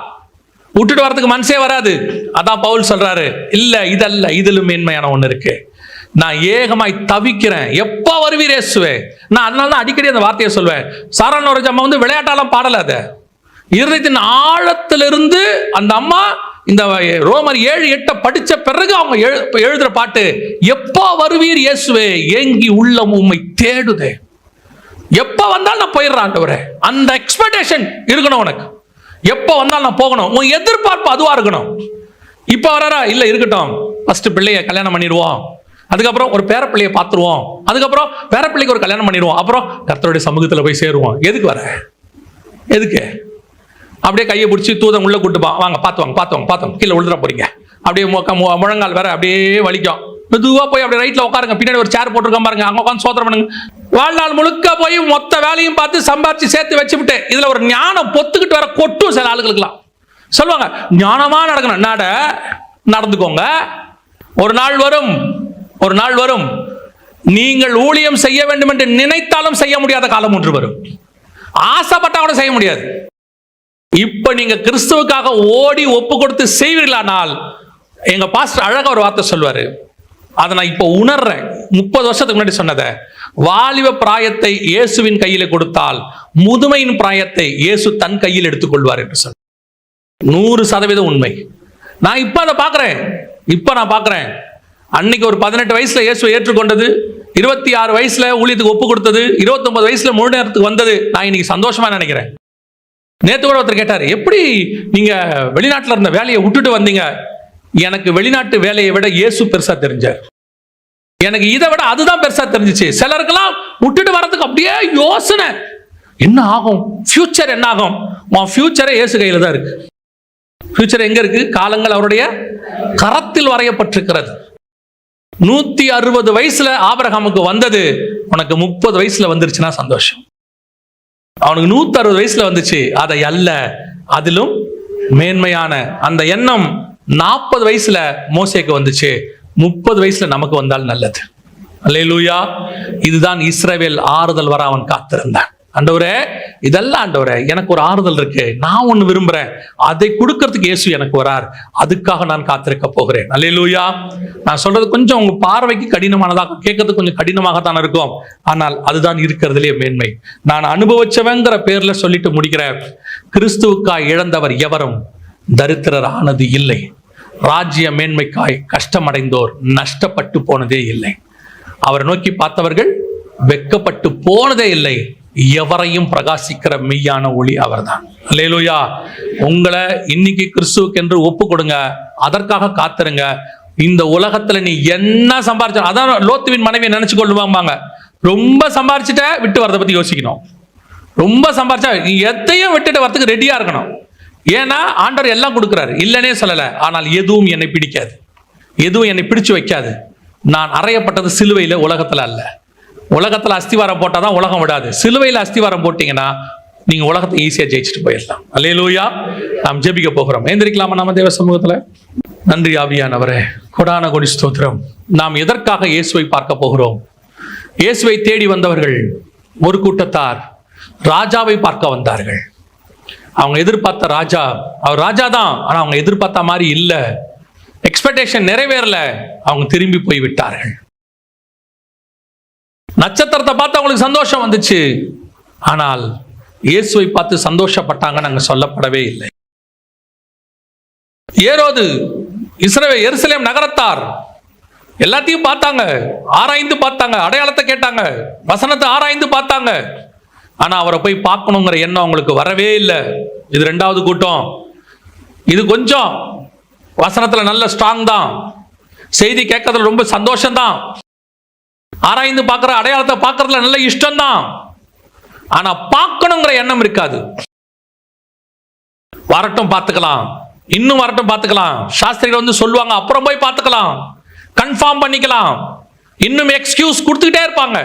விட்டுட்டு வரதுக்கு மனசே வராது. அதான் பவுல் சொல்றாரு, இல்ல இதல்ல, இதிலும் மேன்மையான ஒண்ணு இருக்கு. நான் ஏகமாய் தவிக்கிறேன், எப்ப வருவீர் இயேசுவே. நான் அதனால தான் அடிக்கடி அந்த வார்த்தையை சொல்வேன். சாரான ஒரு அம்மா வந்து விளையாட்டாலாம் பாடல, அத இருதயத்தின் ஆழத்திலிருந்து அந்த அம்மா இந்த ரோமர் 7:8 படிச்ச பிறகு அவங்க எழுதுற பாட்டு, எப்ப வருவீர் இயேசுவே, ஏங்கி உள்ளம் உம்மை தேடுதே. எப்ப வந்தாலும் நான் போயிடுறேன் ஆண்டவரே, அந்த எக்ஸ்பெக்டேஷன் இருக்கணும் உனக்கு. எப்ப வந்தாலும் நான் போகணும், உன் எதிர்பார்ப்பு அதுவா இருக்கணும். இப்ப வராரா? இல்ல இருக்கட்டும், ஃபர்ஸ்ட் பிள்ளைய கல்யாணம் பண்ணிடுவோம், அதுக்கப்புறம் ஒரு பேரப்பிள்ளையை பார்த்துருவோம், அதுக்கப்புறம் பேரப்பிள்ளைக்கு ஒரு கல்யாணம் பண்ணிடுவோம், அப்புறம் கர்த்தருடைய சமூகத்துல போய் சேருவோம். எதுக்கு வர? எதுக்கு? அப்படியே கையை பிடிச்சி தூதன் உள்ள கூட்டுப்பான், வாங்க பார்த்தோம் கீழே விழுந்துட போறீங்க. அப்படியே முழங்கால் வேற அப்படியே வலிக்கும். மெதுவா போய் அப்படியே ரைட்ல உட்காருங்க, பின்னாடி ஒரு சேர் போட்டிருக்கான் பாருங்க, அங்க உட்காந்து சோத்திரம் பண்ணுங்க. வாழ்நாள் முழுக்க போய் மொத்த வேலையும் பார்த்து சம்பாதிச்சு சேர்த்து வச்சுவிட்டு, இதுல ஒரு ஞானம் பொத்துக்கிட்டு வர கொட்டும் சில ஆளுகளுக்குலாம். சொல்லுவாங்க ஞானமா நடக்கணும், நடந்துக்கோங்க. ஒரு நாள் வரும் நீங்கள் ஊழியம் செய்ய வேண்டும் என்று நினைத்தாலும் செய்ய முடியாத காலம் ஒன்று வரும். ஆசைப்பட்டா கூட செய்ய முடியாது. இப்ப நீங்க கிறிஸ்துவுக்காக ஓடி ஒப்பு கொடுத்து செய்வீர்களானால், எங்க பாஸ்டர் அழகா ஒரு வார்த்தை சொல்வாரு, அதை நான் இப்ப உணர்றேன். 30 வருஷத்துக்கு முன்னாடி சொன்னதை, வாலிப பிராயத்தை இயேசுவின் கையில கொடுத்தால் முதுமையின் பிராயத்தை இயேசு தன் கையில் எடுத்துக்கொள்வார் என்று சொன்ன 100% உண்மை. நான் இப்ப அதை பார்க்கிறேன். அன்னைக்கு ஒரு 18 வயசுல இயேசு ஏற்றுக்கொண்டது, 26 வயசுல ஊழியத்துக்கு ஒப்பு கொடுத்தது, 29 வயசுல முழு நேரத்துக்கு வந்தது, நான் இன்னைக்கு சந்தோஷமா நினைக்கிறேன். நேத்து கூட ஒருத்தர் கேட்டாரு, எப்படி நீங்க வெளிநாட்டுல இருந்த வேலையை விட்டுட்டு வந்தீங்க? எனக்கு வெளிநாட்டு வேலையை விட இயேசு பெருசா தெரிஞ்சார். எனக்கு இதை விட அதுதான் பெருசா தெரிஞ்சிச்சு. சிலருக்கெல்லாம் விட்டுட்டு வரதுக்கு அப்படியே யோசனை, என்ன ஆகும், ஃபியூச்சர் என்ன ஆகும்? உன் ஃபியூச்சரே இயேசு கையில தான் இருக்கு. ஃபியூச்சர் எங்க இருக்கு? காலங்கள் அவருடைய கரத்தில் வரையப்பட்டிருக்கிறது. 160 வயசுல ஆபிரகாமுக்கு வந்தது, உனக்கு 30 வயசுல வந்துருச்சுன்னா சந்தோஷம். அவனுக்கு 160 வயசுல வந்துச்சு, அதை அல்ல, அதிலும் மேன்மையான அந்த எண்ணம் 40 வயசுல மோசேக்கு வந்துச்சு, 30 வயசுல நமக்கு வந்தால் நல்லது. அல்லேலூயா. இதுதான் இஸ்ரவேல் ஆறுதல் வர அவன் காத்திருந்தான். ஆண்டவரே, இதெல்லாம் ஆண்டவரே எனக்கு ஒரு ஆறுதல் இருக்கு, நான் ஒண்ணு விரும்புறேன், அதை கொடுக்கறதுக்கு இயேசு எனக்கு வரார், அதுக்காக நான் காத்திருக்க போகிறேன். அல்லேலூயா. நான் சொல்றது கொஞ்சம் உங்க பார்வைக்கு கடினமானதாக, கேட்கறதுக்கு கொஞ்சம் கடினமாகத்தான் இருக்கும், ஆனால் அதுதான் இருக்கிறதுலே மேன்மை. நான் அனுபவிச்சவங்கிற பேர்ல சொல்லிட்டு முடிக்கிறேன். கிறிஸ்துவுக்காய் இழந்தவர் எவரும் தரித்திரர் ஆனது இல்லை. ராஜ்ய மேன்மைக்காய் கஷ்டமடைந்தோர் நஷ்டப்பட்டு போனதே இல்லை. அவரை நோக்கி பார்த்தவர்கள் வெட்கப்பட்டு போனதே இல்லை. எவரையும் பிரகாசிக்கிற மெய்யான ஒளி அவர்தான். அல்லேலூயா. உங்களை இன்னைக்கு கிறிஸ்துவுக்கு என்று ஒப்பு கொடுங்க, அதற்காக காத்துருங்க. இந்த உலகத்துல நீ என்ன சம்பாரிச்ச, அதான் லோத்துவின் மனைவியை நினைச்சு கொள்ளுவாங்க. ரொம்ப சம்பாரிச்சுட்ட விட்டு வரதை பத்தி யோசிக்கணும். ரொம்ப சம்பாரிச்சா நீ எதையும் விட்டுட்டு வரதுக்கு ரெடியா இருக்கணும். ஏன்னா ஆண்டவர் எல்லாம் கொடுக்கிறாரு, இல்லைன்னே சொல்லல. ஆனால் எதுவும் என்னை பிடிக்காது, எதுவும் என்னை பிடிச்சு வைக்காது. நான் அறையப்பட்டது சிலுவையில, உலகத்துல அல்ல. உலகத்துல அஸ்திவாரம் போட்டாதான் உலகம் விடாது. சிலுவையில அஸ்திவாரம் போட்டீங்கன்னா நீங்க உலகத்தை ஈஸியா ஜெயிச்சுட்டு போயிடலாம். அல்லேலூயா. நாம் ஜெபிக்க போகிறோம். எந்திரிக்கலாமா நம்ம தேவ சமூகத்துல? நன்றி ஆவியானவரே, கொடான கொடி ஸ்தோத்திரம். நாம் எதற்காக இயேசுவை பார்க்க போகிறோம்? இயேசுவை தேடி வந்தவர்கள் ஒரு கூட்டத்தார் ராஜாவை பார்க்க வந்தார்கள். அவங்க எதிர்பார்த்த ராஜா, அவர் ராஜா தான், ஆனா அவங்க எதிர்பார்த்த மாதிரி இல்ல. எக்ஸ்பெக்டேஷன் நிறைவேறல, அவங்க திரும்பி போய் விட்டார்கள். நட்சத்திரத்தை பார்த்து அவங்களுக்கு சந்தோஷம் வந்துச்சு, ஆனால் இயேசுவை பார்த்து சந்தோஷப்பட்டாங்கன்னு அங்க சொல்லப்படவே இல்லை. ஏரோது, எருசலேம் நகரத்தார் எல்லாத்தையும் பார்த்தாங்க, ஆராய்ந்து பார்த்தாங்க, அடையாளத்தை கேட்டாங்க, வசனத்தை ஆராய்ந்து பார்த்தாங்க. ஆனா அவரை போய் பார்க்கணுங்கிற எண்ணம் அவங்களுக்கு வரவே இல்லை. இது ரெண்டாவது கூட்டம். இது கொஞ்சம் வசனத்துல நல்ல ஸ்ட்ராங் தான், செய்தி கேட்கறதுல ரொம்ப சந்தோஷம் தான், ஆராய்ந்து பார்க்கிற அடையாளத்தை பார்க்கறதுல நல்ல இஷ்டம் தான். ஆனா பார்க்கணுங்கிற எண்ணம் இருக்காது. வரட்டும் பார்த்துக்கலாம், இன்னும் வரட்டும் பார்த்துக்கலாம், சாஸ்திரிகள் வந்து சொல்லுவாங்க, அப்புறம் போய் பார்த்துக்கலாம், கன்ஃபார்ம் பண்ணிக்கலாம், இன்னும் எக்ஸ்கியூஸ் கொடுத்துக்கிட்டே இருப்பாங்க.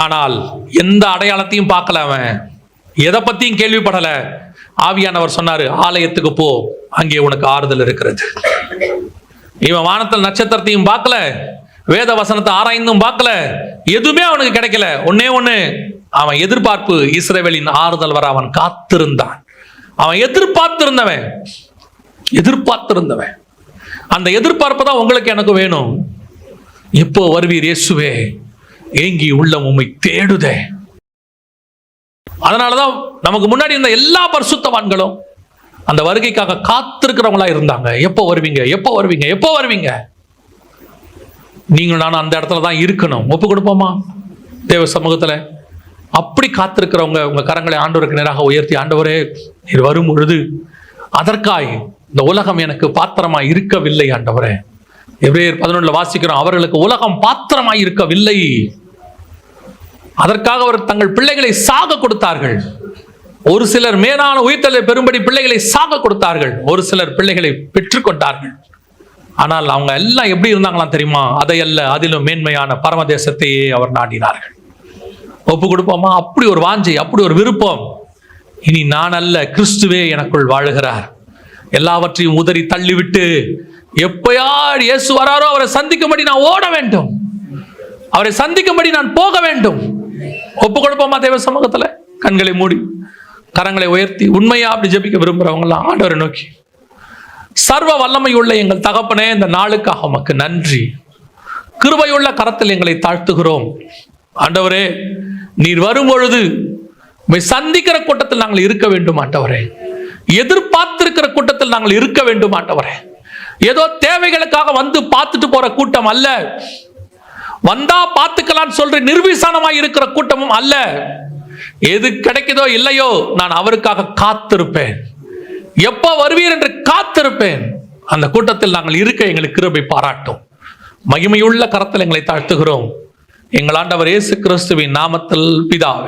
ஆனால் எந்த அடையாளத்தையும் பார்க்கல, அவன் எதை பத்தியும் கேள்விப்படல. ஆவியானவர் சொன்னாரு, ஆலயத்துக்கு போ, அங்கே உனக்கு ஆறுதல் இருக்கிறது. இவன் வானத்தில் நட்சத்திரத்தையும் பார்க்கல, வேத வசனத்தை ஆராய்ந்தும் பார்க்கல, எதுவுமே அவனுக்கு கிடைக்கல. ஒன்னே ஒண்ணு, அவன் எதிர்பார்ப்பு, இஸ்ரவேலின் ஆறுதல் வர அவன் காத்திருந்தான். அவன் எதிர்பார்த்திருந்தவன். அந்த எதிர்பார்ப்பு தான் உங்களுக்கு எனக்கு வேணும். எப்போ வருவீர் இயேசுவே? ஏங்கி உள்ளம் உம்மை தேடுதே. அதனாலதான் நமக்கு முன்னாடி இருந்த எல்லா பரிசுத்தவான்களும் அந்த வருகைக்காக காத்திருக்கிறவங்களா இருந்தாங்க. எப்போ வருவீங்க, எப்போ வருவீங்க, எப்போ வருவீங்க? நீங்கள் நானும் அந்த இடத்துல தான் இருக்கணும். ஒப்பு கொடுப்போமா தேவ சமூகத்துல? அப்படி காத்திருக்கிறவங்க உங்க கரங்களை ஆண்டவருக்கு நேராக உயர்த்தி, ஆண்டவரே நீர் வரும் பொழுது அதற்காய் இந்த உலகம் எனக்கு பாத்திரமா இருக்கவில்லை. ஆண்டவரே, எபிரேயர் 11 வாசிக்கிறோம், அவர்களுக்கு உலகம் பாத்திரமாய் இருக்கவில்லை, அதற்காக அவர் தங்கள் பிள்ளைகளை சாக கொடுத்தார்கள். ஒரு சிலர் மேலான உயிர்த்தலை பெறும்படி பிள்ளைகளை சாக கொடுத்தார்கள், ஒரு சிலர் பிள்ளைகளை பெற்றுக்கொண்டார்கள். ஆனால் அவங்க எல்லாம் எப்படி இருந்தாங்களாம் தெரியுமா? அதையல்ல, அதிலும் மேன்மையான பரமதேசத்தையே அவர் நாடினார்கள். ஒப்பு கொடுப்போமா? அப்படி ஒரு வாஞ்சை, அப்படி ஒரு விருப்பம். இனி நான் அல்ல, கிறிஸ்துவே எனக்குள் வாழுகிறார். எல்லாவற்றையும் உதறி தள்ளிவிட்டு எப்பயார் இயேசு வராரோ அவரை சந்திக்கும்படி நான் ஓட வேண்டும், அவரை சந்திக்கும்படி நான் போக வேண்டும். ஒப்பு கொடுப்போமா தேவ சமூகத்துல? கண்களை மூடி கரங்களை உயர்த்தி உண்மையா அப்படி ஜெபிக்க விரும்புறவங்களாம் ஆண்டவரை நோக்கி, சர்வ வல்லமை உள்ள எங்கள் தகப்பனே, இந்த நாளுக்காக உமக்கு நன்றி. கிருபையுள்ள கரத்தில் எங்களை தாழ்த்துகிறோம். ஆண்டவரே, நீர் வரும் பொழுது சந்திக்கிற கூட்டத்தில் நாங்கள் இருக்க வேண்டும். ஆண்டவரே, எதிர்பார்த்திருக்கிற கூட்டத்தில் நாங்கள் இருக்க வேண்டும். ஆண்டவரே, ஏதோ தேவைகளுக்காக வந்து பார்த்துட்டு போற கூட்டம் அல்ல, வந்தா பார்த்துக்கலாம் சொல்ற நிர்விசானமாய் இருக்கிற கூட்டமும் அல்ல. எது கிடைக்குதோ இல்லையோ நான் அவருக்காக காத்திருப்பேன். எப்ப வருவீர் என்று காத்திருப்பேன். அந்த கூட்டத்தில் நாங்கள் இருக்க எங்களுக்கு கிருபை பாராட்டும். மகிமையுள்ள கரத்தில் எங்களை தாழ்த்துகிறோம் எங்கள் ஆண்டவர் இயேசு கிறிஸ்துவின் நாமத்தில் பிதாவே.